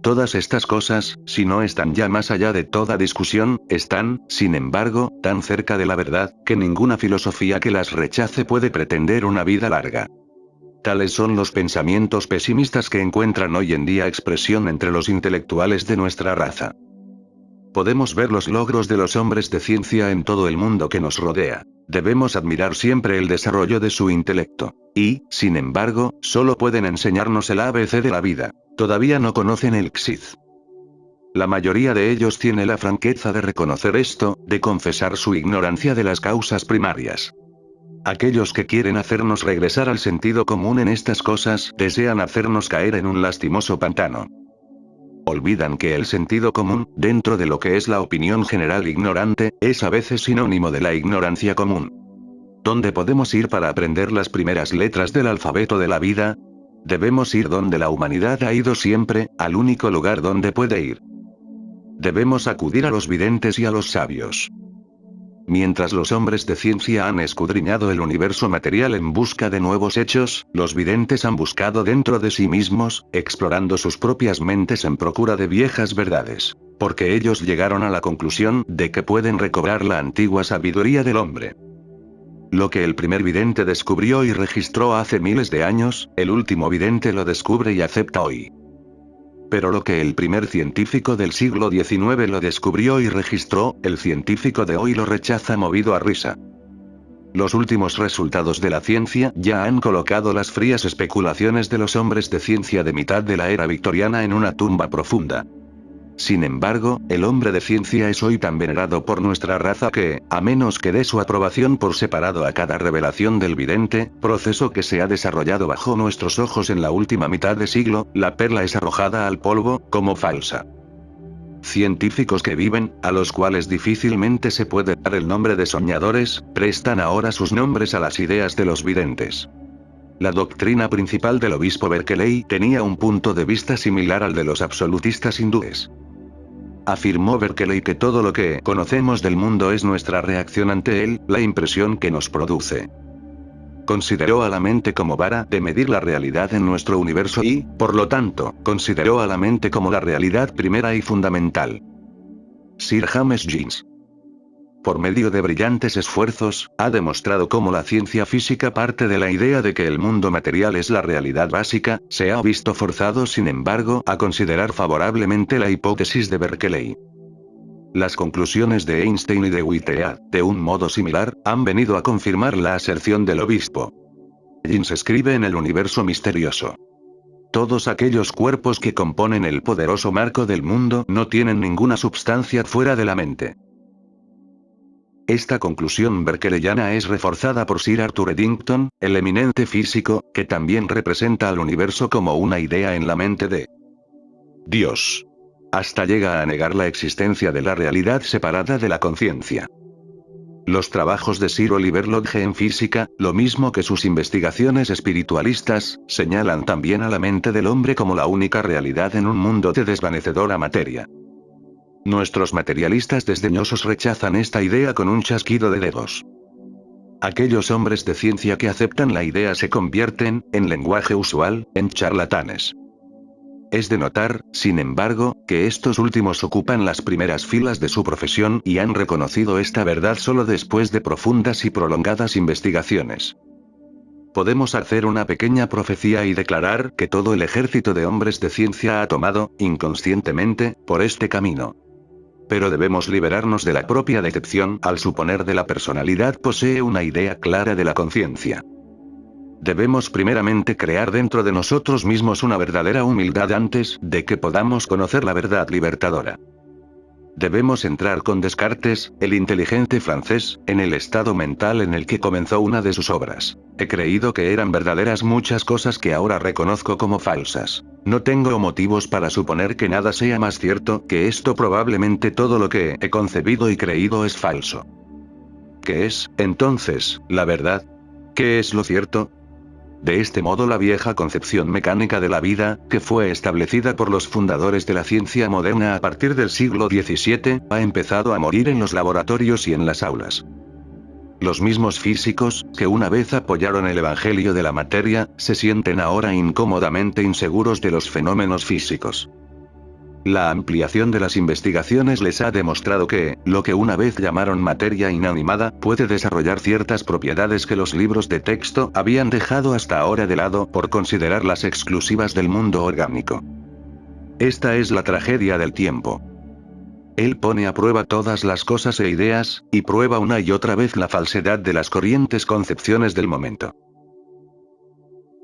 Todas estas cosas, si no están ya más allá de toda discusión, están, sin embargo, tan cerca de la verdad, que ninguna filosofía que las rechace puede pretender una vida larga. Tales son los pensamientos pesimistas que encuentran hoy en día expresión entre los intelectuales de nuestra raza. Podemos ver los logros de los hombres de ciencia en todo el mundo que nos rodea. Debemos admirar siempre el desarrollo de su intelecto. Y, sin embargo, solo pueden enseñarnos el ABC de la vida. Todavía no conocen el Xyz. La mayoría de ellos tiene la franqueza de reconocer esto, de confesar su ignorancia de las causas primarias. Aquellos que quieren hacernos regresar al sentido común en estas cosas, desean hacernos caer en un lastimoso pantano. Olvidan que el sentido común, dentro de lo que es la opinión general ignorante, es a veces sinónimo de la ignorancia común. ¿Dónde podemos ir para aprender las primeras letras del alfabeto de la vida? Debemos ir donde la humanidad ha ido siempre, al único lugar donde puede ir. Debemos acudir a los videntes y a los sabios. Mientras los hombres de ciencia han escudriñado el universo material en busca de nuevos hechos, los videntes han buscado dentro de sí mismos, explorando sus propias mentes en procura de viejas verdades, porque ellos llegaron a la conclusión de que pueden recobrar la antigua sabiduría del hombre. Lo que el primer vidente descubrió y registró hace miles de años, el último vidente lo descubre y acepta hoy. Pero lo que el primer científico del siglo XIX lo descubrió y registró, el científico de hoy lo rechaza movido a risa. Los últimos resultados de la ciencia ya han colocado las frías especulaciones de los hombres de ciencia de mitad de la era victoriana en una tumba profunda. Sin embargo, el hombre de ciencia es hoy tan venerado por nuestra raza que, a menos que dé su aprobación por separado a cada revelación del vidente, proceso que se ha desarrollado bajo nuestros ojos en la última mitad de siglo, la perla es arrojada al polvo, como falsa. Científicos que viven, a los cuales difícilmente se puede dar el nombre de soñadores, prestan ahora sus nombres a las ideas de los videntes. La doctrina principal del obispo Berkeley tenía un punto de vista similar al de los absolutistas hindúes. Afirmó Berkeley que todo lo que conocemos del mundo es nuestra reacción ante él, la impresión que nos produce. Consideró a la mente como vara de medir la realidad en nuestro universo y, por lo tanto, consideró a la mente como la realidad primera y fundamental. Sir James Jeans. Por medio de brillantes esfuerzos, ha demostrado cómo la ciencia física parte de la idea de que el mundo material es la realidad básica, se ha visto forzado sin embargo a considerar favorablemente la hipótesis de Berkeley. Las conclusiones de Einstein y de Whitehead, de un modo similar, han venido a confirmar la aserción del obispo. Jeans escribe en El universo misterioso. Todos aquellos cuerpos que componen el poderoso marco del mundo no tienen ninguna substancia fuera de la mente. Esta conclusión berkeleyana es reforzada por Sir Arthur Eddington, el eminente físico, que también representa al universo como una idea en la mente de Dios. Hasta llega a negar la existencia de la realidad separada de la conciencia. Los trabajos de Sir Oliver Lodge en física, lo mismo que sus investigaciones espiritualistas, señalan también a la mente del hombre como la única realidad en un mundo de desvanecedora materia. Nuestros materialistas desdeñosos rechazan esta idea con un chasquido de dedos. Aquellos hombres de ciencia que aceptan la idea se convierten, en lenguaje usual, en charlatanes. Es de notar, sin embargo, que estos últimos ocupan las primeras filas de su profesión y han reconocido esta verdad solo después de profundas y prolongadas investigaciones. Podemos hacer una pequeña profecía y declarar que todo el ejército de hombres de ciencia ha tomado, inconscientemente, por este camino. Pero debemos liberarnos de la propia decepción al suponer que la personalidad posee una idea clara de la conciencia. Debemos primeramente crear dentro de nosotros mismos una verdadera humildad antes de que podamos conocer la verdad libertadora. Debemos entrar con Descartes, el inteligente francés, en el estado mental en el que comenzó una de sus obras. He creído que eran verdaderas muchas cosas que ahora reconozco como falsas. No tengo motivos para suponer que nada sea más cierto que esto. Probablemente todo lo que he concebido y creído es falso. ¿Qué es, entonces, la verdad? ¿Qué es lo cierto? De este modo la vieja concepción mecánica de la vida, que fue establecida por los fundadores de la ciencia moderna a partir del siglo XVII, ha empezado a morir en los laboratorios y en las aulas. Los mismos físicos, que una vez apoyaron el evangelio de la materia, se sienten ahora incómodamente inseguros de los fenómenos físicos. La ampliación de las investigaciones les ha demostrado que, lo que una vez llamaron materia inanimada, puede desarrollar ciertas propiedades que los libros de texto habían dejado hasta ahora de lado por considerarlas exclusivas del mundo orgánico. Esta es la tragedia del tiempo. Él pone a prueba todas las cosas e ideas, y prueba una y otra vez la falsedad de las corrientes concepciones del momento.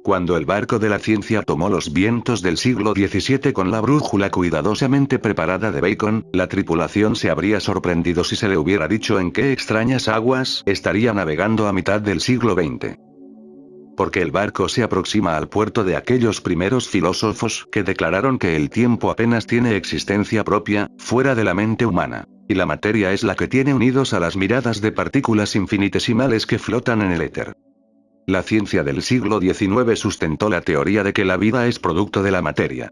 Cuando el barco de la ciencia tomó los vientos del siglo XVII con la brújula cuidadosamente preparada de Bacon, la tripulación se habría sorprendido si se le hubiera dicho en qué extrañas aguas estaría navegando a mitad del siglo XX. Porque el barco se aproxima al puerto de aquellos primeros filósofos que declararon que el tiempo apenas tiene existencia propia, fuera de la mente humana, y la materia es la que tiene unidos a las miradas de partículas infinitesimales que flotan en el éter. La ciencia del siglo XIX sustentó la teoría de que la vida es producto de la materia.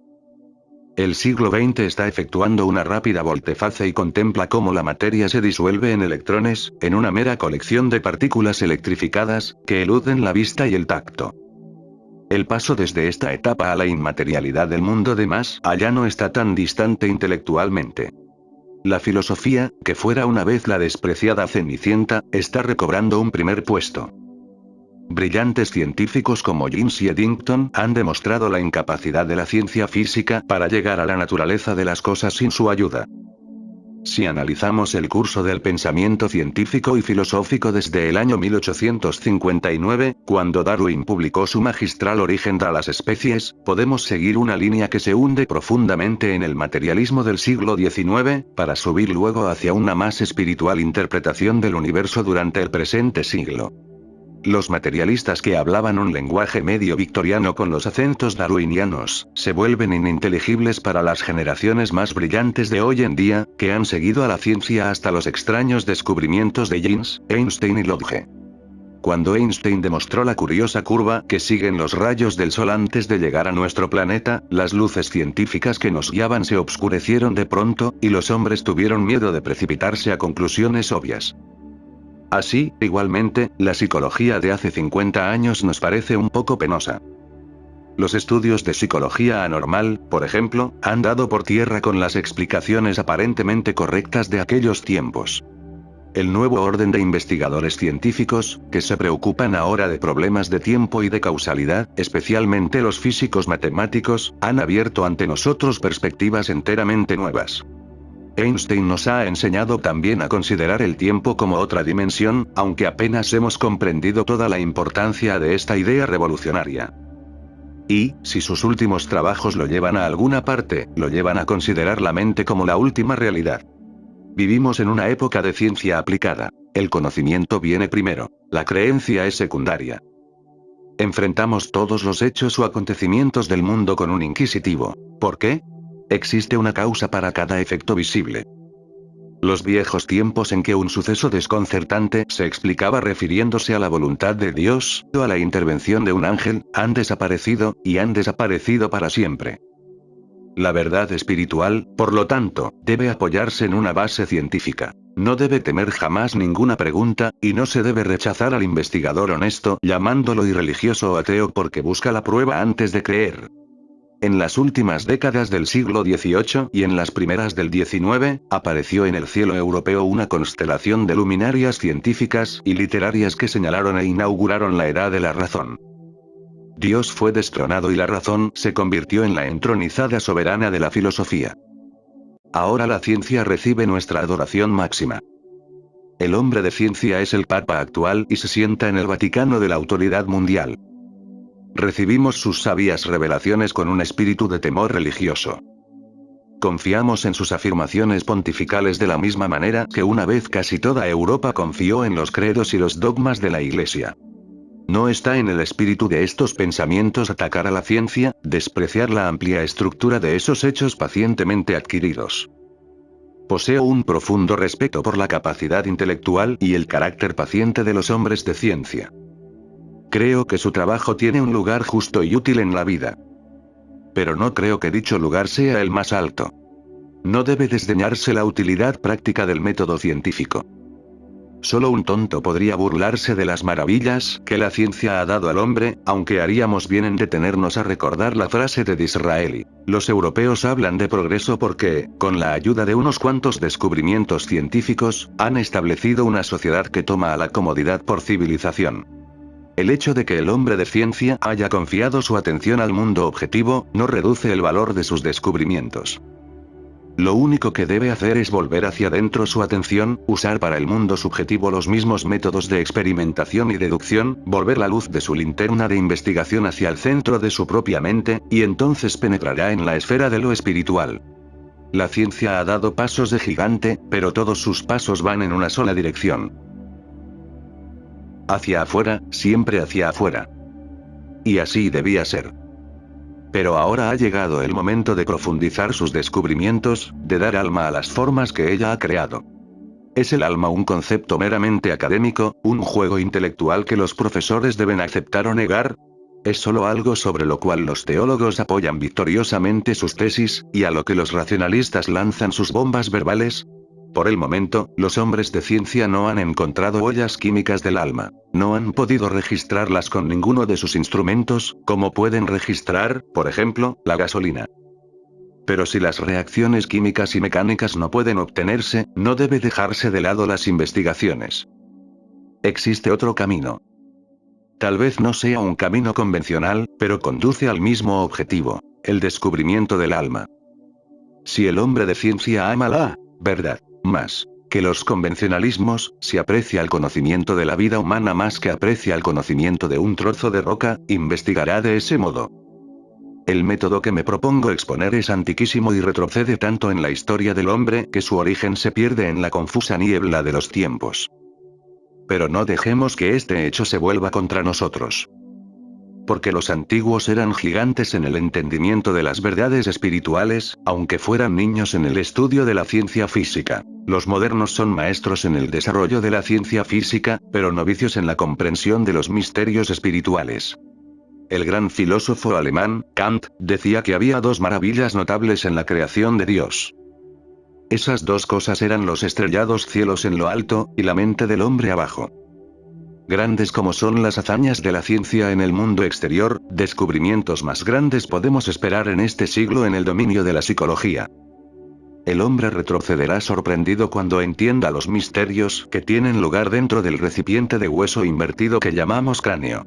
El siglo XX está efectuando una rápida volte-face y contempla cómo la materia se disuelve en electrones, en una mera colección de partículas electrificadas, que eluden la vista y el tacto. El paso desde esta etapa a la inmaterialidad del mundo de más allá no está tan distante intelectualmente. La filosofía, que fuera una vez la despreciada Cenicienta, está recobrando un primer puesto. Brillantes científicos como James y Eddington han demostrado la incapacidad de la ciencia física para llegar a la naturaleza de las cosas sin su ayuda. Si analizamos el curso del pensamiento científico y filosófico desde el año 1859, cuando Darwin publicó su magistral Origen de las especies, podemos seguir una línea que se hunde profundamente en el materialismo del siglo XIX, para subir luego hacia una más espiritual interpretación del universo durante el presente siglo. Los materialistas que hablaban un lenguaje medio victoriano con los acentos darwinianos, se vuelven ininteligibles para las generaciones más brillantes de hoy en día, que han seguido a la ciencia hasta los extraños descubrimientos de James, Einstein y Lodge. Cuando Einstein demostró la curiosa curva que siguen los rayos del sol antes de llegar a nuestro planeta, las luces científicas que nos guiaban se obscurecieron de pronto, y los hombres tuvieron miedo de precipitarse a conclusiones obvias. Así, igualmente, la psicología de hace 50 años nos parece un poco penosa. Los estudios de psicología anormal, por ejemplo, han dado por tierra con las explicaciones aparentemente correctas de aquellos tiempos. El nuevo orden de investigadores científicos, que se preocupan ahora de problemas de tiempo y de causalidad, especialmente los físicos matemáticos, han abierto ante nosotros perspectivas enteramente nuevas. Einstein nos ha enseñado también a considerar el tiempo como otra dimensión, aunque apenas hemos comprendido toda la importancia de esta idea revolucionaria. Y, si sus últimos trabajos lo llevan a alguna parte, lo llevan a considerar la mente como la última realidad. Vivimos en una época de ciencia aplicada. El conocimiento viene primero, la creencia es secundaria. Enfrentamos todos los hechos o acontecimientos del mundo con un inquisitivo ¿por qué? Existe una causa para cada efecto visible. Los viejos tiempos en que un suceso desconcertante se explicaba refiriéndose a la voluntad de Dios, o a la intervención de un ángel, han desaparecido, y han desaparecido para siempre. La verdad espiritual, por lo tanto, debe apoyarse en una base científica. No debe temer jamás ninguna pregunta, y no se debe rechazar al investigador honesto llamándolo irreligioso o ateo porque busca la prueba antes de creer. En las últimas décadas del siglo XVIII y en las primeras del XIX, apareció en el cielo europeo una constelación de luminarias científicas y literarias que señalaron e inauguraron la era de la razón. Dios fue destronado y la razón se convirtió en la entronizada soberana de la filosofía. Ahora la ciencia recibe nuestra adoración máxima. El hombre de ciencia es el Papa actual y se sienta en el Vaticano de la autoridad mundial. Recibimos sus sabias revelaciones con un espíritu de temor religioso. Confiamos en sus afirmaciones pontificales de la misma manera que una vez casi toda Europa confió en los credos y los dogmas de la Iglesia. No está en el espíritu de estos pensamientos atacar a la ciencia, despreciar la amplia estructura de esos hechos pacientemente adquiridos. Poseo un profundo respeto por la capacidad intelectual y el carácter paciente de los hombres de ciencia. Creo que su trabajo tiene un lugar justo y útil en la vida. Pero no creo que dicho lugar sea el más alto. No debe desdeñarse la utilidad práctica del método científico. Solo un tonto podría burlarse de las maravillas que la ciencia ha dado al hombre, aunque haríamos bien en detenernos a recordar la frase de Disraeli. Los europeos hablan de progreso porque, con la ayuda de unos cuantos descubrimientos científicos, han establecido una sociedad que toma a la comodidad por civilización. El hecho de que el hombre de ciencia haya confiado su atención al mundo objetivo, no reduce el valor de sus descubrimientos. Lo único que debe hacer es volver hacia adentro su atención, usar para el mundo subjetivo los mismos métodos de experimentación y deducción, volver la luz de su linterna de investigación hacia el centro de su propia mente, y entonces penetrará en la esfera de lo espiritual. La ciencia ha dado pasos de gigante, pero todos sus pasos van en una sola dirección. Hacia afuera, siempre hacia afuera. Y así debía ser. Pero ahora ha llegado el momento de profundizar sus descubrimientos, de dar alma a las formas que ella ha creado. ¿Es el alma un concepto meramente académico, un juego intelectual que los profesores deben aceptar o negar? ¿Es solo algo sobre lo cual los teólogos apoyan victoriosamente sus tesis, y a lo que los racionalistas lanzan sus bombas verbales? Por el momento, los hombres de ciencia no han encontrado huellas químicas del alma. No han podido registrarlas con ninguno de sus instrumentos, como pueden registrar, por ejemplo, la gasolina. Pero si las reacciones químicas y mecánicas no pueden obtenerse, no debe dejarse de lado las investigaciones. Existe otro camino. Tal vez no sea un camino convencional, pero conduce al mismo objetivo, el descubrimiento del alma. Si el hombre de ciencia ama la verdad más que los convencionalismos, si aprecia el conocimiento de la vida humana más que aprecia el conocimiento de un trozo de roca, investigará de ese modo. El método que me propongo exponer es antiquísimo y retrocede tanto en la historia del hombre que su origen se pierde en la confusa niebla de los tiempos. Pero no dejemos que este hecho se vuelva contra nosotros. Porque los antiguos eran gigantes en el entendimiento de las verdades espirituales, aunque fueran niños en el estudio de la ciencia física. Los modernos son maestros en el desarrollo de la ciencia física, pero novicios en la comprensión de los misterios espirituales. El gran filósofo alemán, Kant, decía que había dos maravillas notables en la creación de Dios. Esas dos cosas eran los estrellados cielos en lo alto, y la mente del hombre abajo. Grandes como son las hazañas de la ciencia en el mundo exterior, descubrimientos más grandes podemos esperar en este siglo en el dominio de la psicología. El hombre retrocederá sorprendido cuando entienda los misterios que tienen lugar dentro del recipiente de hueso invertido que llamamos cráneo.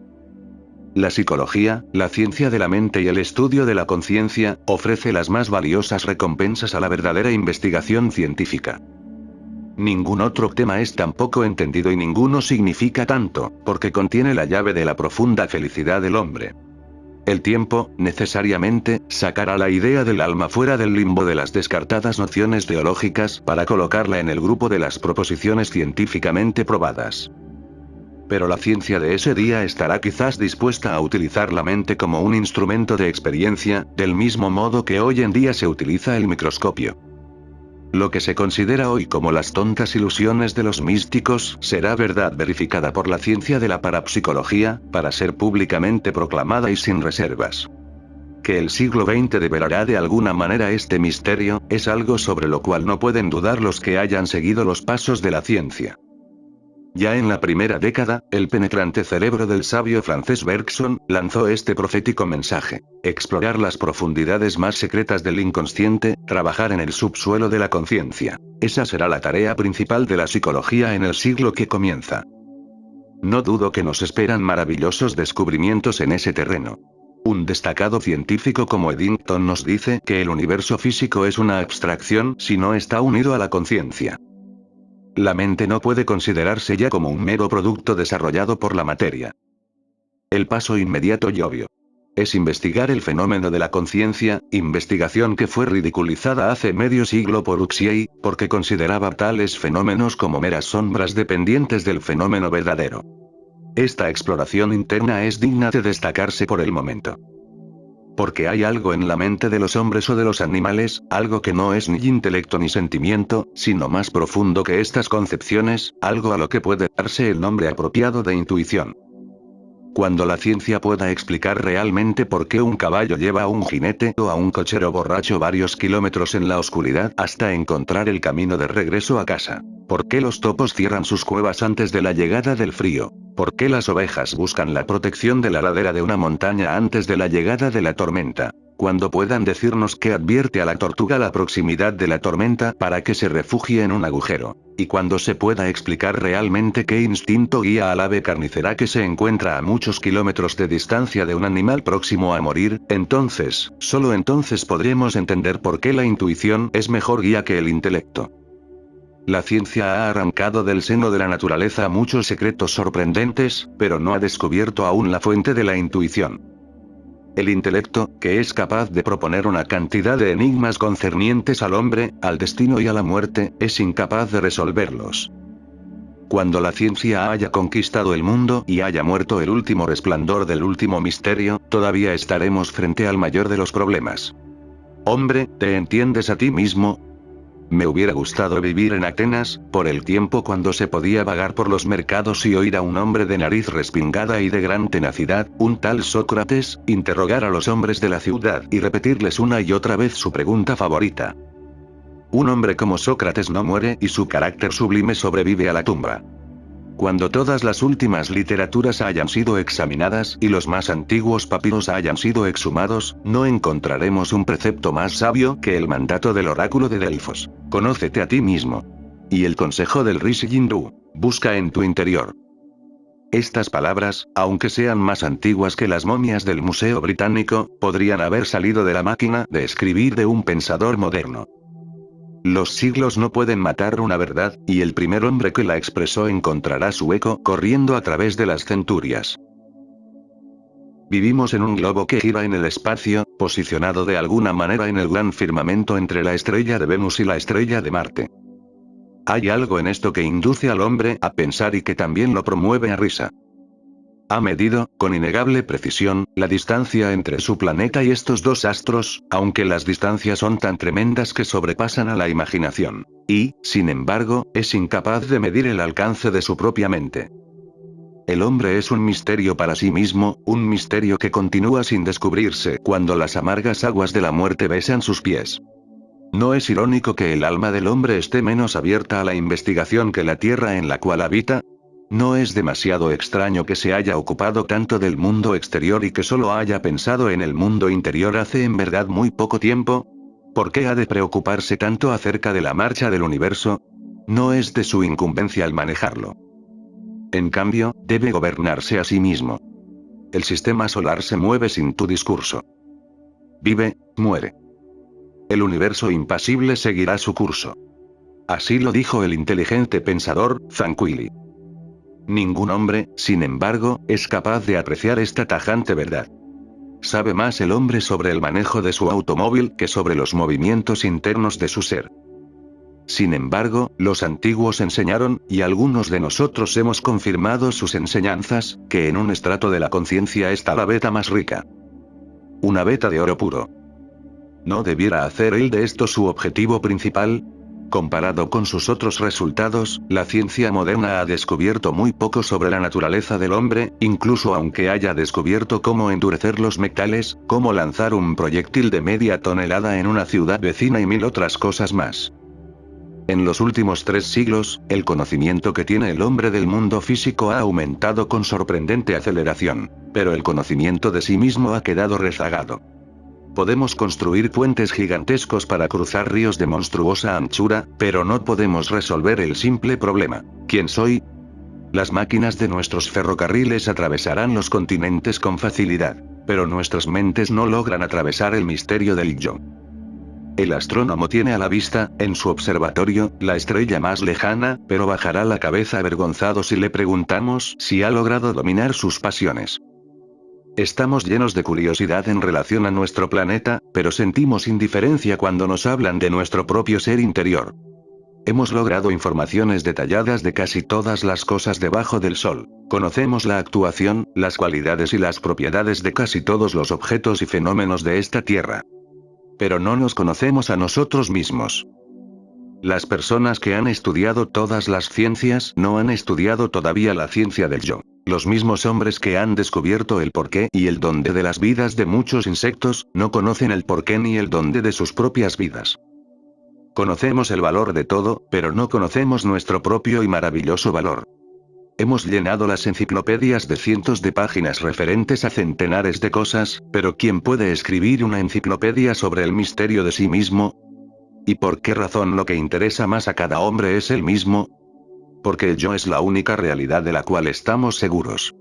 La psicología, la ciencia de la mente y el estudio de la conciencia, ofrece las más valiosas recompensas a la verdadera investigación científica. Ningún otro tema es tan poco entendido y ninguno significa tanto, porque contiene la llave de la profunda felicidad del hombre. El tiempo, necesariamente, sacará la idea del alma fuera del limbo de las descartadas nociones teológicas para colocarla en el grupo de las proposiciones científicamente probadas. Pero la ciencia de ese día estará quizás dispuesta a utilizar la mente como un instrumento de experiencia, del mismo modo que hoy en día se utiliza el microscopio. Lo que se considera hoy como las tontas ilusiones de los místicos será verdad verificada por la ciencia de la parapsicología, para ser públicamente proclamada y sin reservas. Que el siglo XX develará de alguna manera este misterio, es algo sobre lo cual no pueden dudar los que hayan seguido los pasos de la ciencia. Ya en la primera década, el penetrante cerebro del sabio francés Bergson lanzó este profético mensaje: explorar las profundidades más secretas del inconsciente, trabajar en el subsuelo de la conciencia. Esa será la tarea principal de la psicología en el siglo que comienza. No dudo que nos esperan maravillosos descubrimientos en ese terreno. Un destacado científico como Eddington nos dice que el universo físico es una abstracción si no está unido a la conciencia. La mente no puede considerarse ya como un mero producto desarrollado por la materia. El paso inmediato y obvio es investigar el fenómeno de la conciencia, investigación que fue ridiculizada hace medio siglo por Huxley, porque consideraba tales fenómenos como meras sombras dependientes del fenómeno verdadero. Esta exploración interna es digna de destacarse por el momento. Porque hay algo en la mente de los hombres o de los animales, algo que no es ni intelecto ni sentimiento, sino más profundo que estas concepciones, algo a lo que puede darse el nombre apropiado de intuición. Cuando la ciencia pueda explicar realmente por qué un caballo lleva a un jinete o a un cochero borracho varios kilómetros en la oscuridad hasta encontrar el camino de regreso a casa. ¿Por qué los topos cierran sus cuevas antes de la llegada del frío? ¿Por qué las ovejas buscan la protección de la ladera de una montaña antes de la llegada de la tormenta? Cuando puedan decirnos qué advierte a la tortuga la proximidad de la tormenta para que se refugie en un agujero. Y cuando se pueda explicar realmente qué instinto guía al ave carnicera que se encuentra a muchos kilómetros de distancia de un animal próximo a morir, entonces, solo entonces podremos entender por qué la intuición es mejor guía que el intelecto. La ciencia ha arrancado del seno de la naturaleza muchos secretos sorprendentes, pero no ha descubierto aún la fuente de la intuición. El intelecto, que es capaz de proponer una cantidad de enigmas concernientes al hombre, al destino y a la muerte, es incapaz de resolverlos. Cuando la ciencia haya conquistado el mundo y haya muerto el último resplandor del último misterio, todavía estaremos frente al mayor de los problemas. Hombre, ¿te entiendes a ti mismo? Me hubiera gustado vivir en Atenas, por el tiempo cuando se podía vagar por los mercados y oír a un hombre de nariz respingada y de gran tenacidad, un tal Sócrates, interrogar a los hombres de la ciudad y repetirles una y otra vez su pregunta favorita. Un hombre como Sócrates no muere y su carácter sublime sobrevive a la tumba. Cuando todas las últimas literaturas hayan sido examinadas y los más antiguos papiros hayan sido exhumados, no encontraremos un precepto más sabio que el mandato del oráculo de Delfos. Conócete a ti mismo. Y el consejo del Rishi Jindu. Busca en tu interior. Estas palabras, aunque sean más antiguas que las momias del Museo Británico, podrían haber salido de la máquina de escribir de un pensador moderno. Los siglos no pueden matar una verdad, y el primer hombre que la expresó encontrará su eco corriendo a través de las centurias. Vivimos en un globo que gira en el espacio, posicionado de alguna manera en el gran firmamento entre la estrella de Venus y la estrella de Marte. Hay algo en esto que induce al hombre a pensar y que también lo promueve a risa. Ha medido, con innegable precisión, la distancia entre su planeta y estos dos astros, aunque las distancias son tan tremendas que sobrepasan a la imaginación. Y, sin embargo, es incapaz de medir el alcance de su propia mente. El hombre es un misterio para sí mismo, un misterio que continúa sin descubrirse cuando las amargas aguas de la muerte besan sus pies. ¿No es irónico que el alma del hombre esté menos abierta a la investigación que la tierra en la cual habita? ¿No es demasiado extraño que se haya ocupado tanto del mundo exterior y que solo haya pensado en el mundo interior hace en verdad muy poco tiempo? ¿Por qué ha de preocuparse tanto acerca de la marcha del universo? No es de su incumbencia el manejarlo. En cambio, debe gobernarse a sí mismo. El sistema solar se mueve sin tu discurso. Vive, muere. El universo impasible seguirá su curso. Así lo dijo el inteligente pensador, Zanquili. Ningún hombre, sin embargo, es capaz de apreciar esta tajante verdad. Sabe más el hombre sobre el manejo de su automóvil que sobre los movimientos internos de su ser. Sin embargo, los antiguos enseñaron, y algunos de nosotros hemos confirmado sus enseñanzas, que en un estrato de la conciencia está la veta más rica. Una veta de oro puro. ¿No debiera hacer él de esto su objetivo principal? Comparado con sus otros resultados, la ciencia moderna ha descubierto muy poco sobre la naturaleza del hombre, incluso aunque haya descubierto cómo endurecer los metales, cómo lanzar un proyectil de media tonelada en una ciudad vecina y mil otras cosas más. En los últimos 3 siglos, el conocimiento que tiene el hombre del mundo físico ha aumentado con sorprendente aceleración, pero el conocimiento de sí mismo ha quedado rezagado. Podemos construir puentes gigantescos para cruzar ríos de monstruosa anchura, pero no podemos resolver el simple problema: ¿quién soy? Las máquinas de nuestros ferrocarriles atravesarán los continentes con facilidad, pero nuestras mentes no logran atravesar el misterio del yo. El astrónomo tiene a la vista, en su observatorio, la estrella más lejana, pero bajará la cabeza avergonzado si le preguntamos si ha logrado dominar sus pasiones. Estamos llenos de curiosidad en relación a nuestro planeta, pero sentimos indiferencia cuando nos hablan de nuestro propio ser interior. Hemos logrado informaciones detalladas de casi todas las cosas debajo del sol. Conocemos la actuación, las cualidades y las propiedades de casi todos los objetos y fenómenos de esta Tierra. Pero no nos conocemos a nosotros mismos. Las personas que han estudiado todas las ciencias no han estudiado todavía la ciencia del yo. Los mismos hombres que han descubierto el porqué y el dónde de las vidas de muchos insectos, no conocen el porqué ni el dónde de sus propias vidas. Conocemos el valor de todo, pero no conocemos nuestro propio y maravilloso valor. Hemos llenado las enciclopedias de cientos de páginas referentes a centenares de cosas, pero ¿quién puede escribir una enciclopedia sobre el misterio de sí mismo? ¿Y por qué razón lo que interesa más a cada hombre es el mismo? Porque el yo es la única realidad de la cual estamos seguros.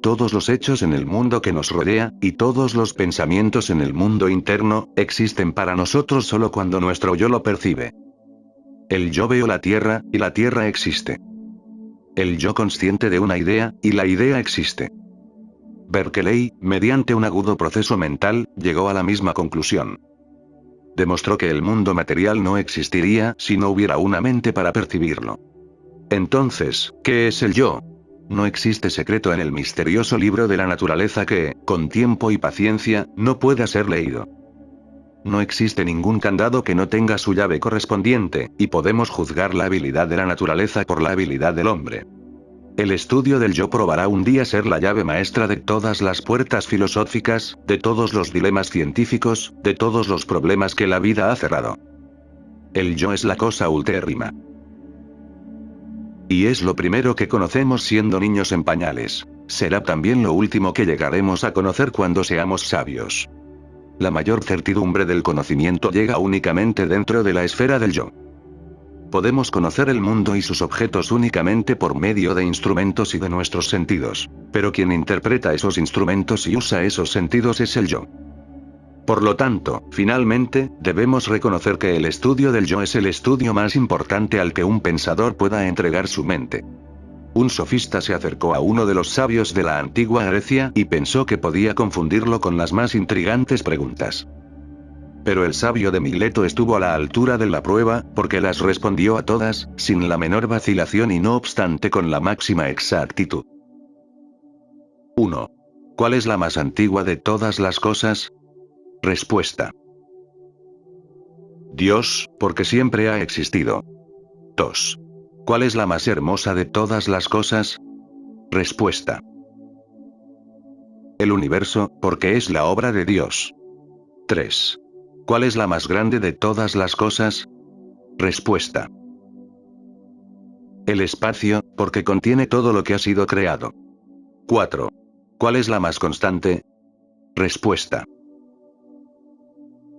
Todos los hechos en el mundo que nos rodea, y todos los pensamientos en el mundo interno, existen para nosotros solo cuando nuestro yo lo percibe. El yo veo la Tierra, y la Tierra existe. El yo consciente de una idea, y la idea existe. Berkeley, mediante un agudo proceso mental, llegó a la misma conclusión. Demostró que el mundo material no existiría si no hubiera una mente para percibirlo. Entonces, ¿qué es el yo? No existe secreto en el misterioso libro de la naturaleza que, con tiempo y paciencia, no pueda ser leído. No existe ningún candado que no tenga su llave correspondiente, y podemos juzgar la habilidad de la naturaleza por la habilidad del hombre. El estudio del yo probará un día ser la llave maestra de todas las puertas filosóficas, de todos los dilemas científicos, de todos los problemas que la vida ha cerrado. El yo es la cosa ultérrima. Y es lo primero que conocemos siendo niños en pañales. Será también lo último que llegaremos a conocer cuando seamos sabios. La mayor certidumbre del conocimiento llega únicamente dentro de la esfera del yo. Podemos conocer el mundo y sus objetos únicamente por medio de instrumentos y de nuestros sentidos. Pero quien interpreta esos instrumentos y usa esos sentidos es el yo. Por lo tanto, finalmente, debemos reconocer que el estudio del yo es el estudio más importante al que un pensador pueda entregar su mente. Un sofista se acercó a uno de los sabios de la antigua Grecia y pensó que podía confundirlo con las más intrigantes preguntas. Pero el sabio de Mileto estuvo a la altura de la prueba, porque las respondió a todas, sin la menor vacilación y no obstante con la máxima exactitud. 1. ¿Cuál es la más antigua de todas las cosas? Respuesta. Dios, porque siempre ha existido. 2. ¿Cuál es la más hermosa de todas las cosas? Respuesta. El universo, porque es la obra de Dios. 3. ¿Cuál es la más grande de todas las cosas? Respuesta. El espacio, porque contiene todo lo que ha sido creado. 4. ¿Cuál es la más constante? Respuesta.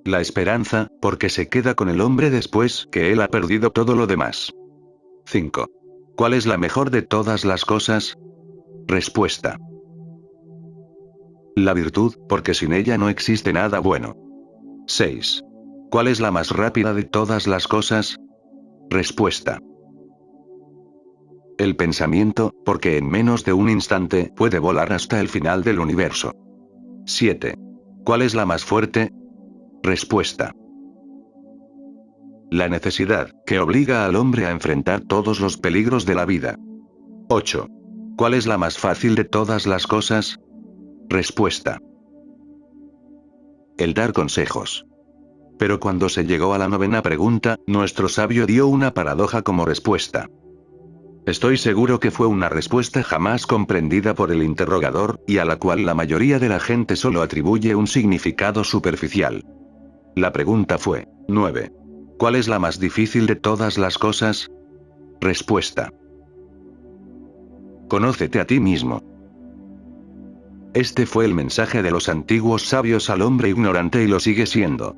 La esperanza, porque se queda con el hombre después que él ha perdido todo lo demás. 5. ¿Cuál es la mejor de todas las cosas? Respuesta. La virtud, porque sin ella no existe nada bueno. 6. ¿Cuál es la más rápida de todas las cosas? Respuesta. El pensamiento, porque en menos de un instante puede volar hasta el final del universo. 7. ¿Cuál es la más fuerte? Respuesta. La necesidad, que obliga al hombre a enfrentar todos los peligros de la vida. 8. ¿Cuál es la más fácil de todas las cosas? Respuesta. El dar consejos. Pero cuando se llegó a la 9ª pregunta, nuestro sabio dio una paradoja como respuesta. Estoy seguro que fue una respuesta jamás comprendida por el interrogador, y a la cual la mayoría de la gente solo atribuye un significado superficial. La pregunta fue: 9. ¿Cuál es la más difícil de todas las cosas? Respuesta. Conócete a ti mismo. Este fue el mensaje de los antiguos sabios al hombre ignorante y lo sigue siendo.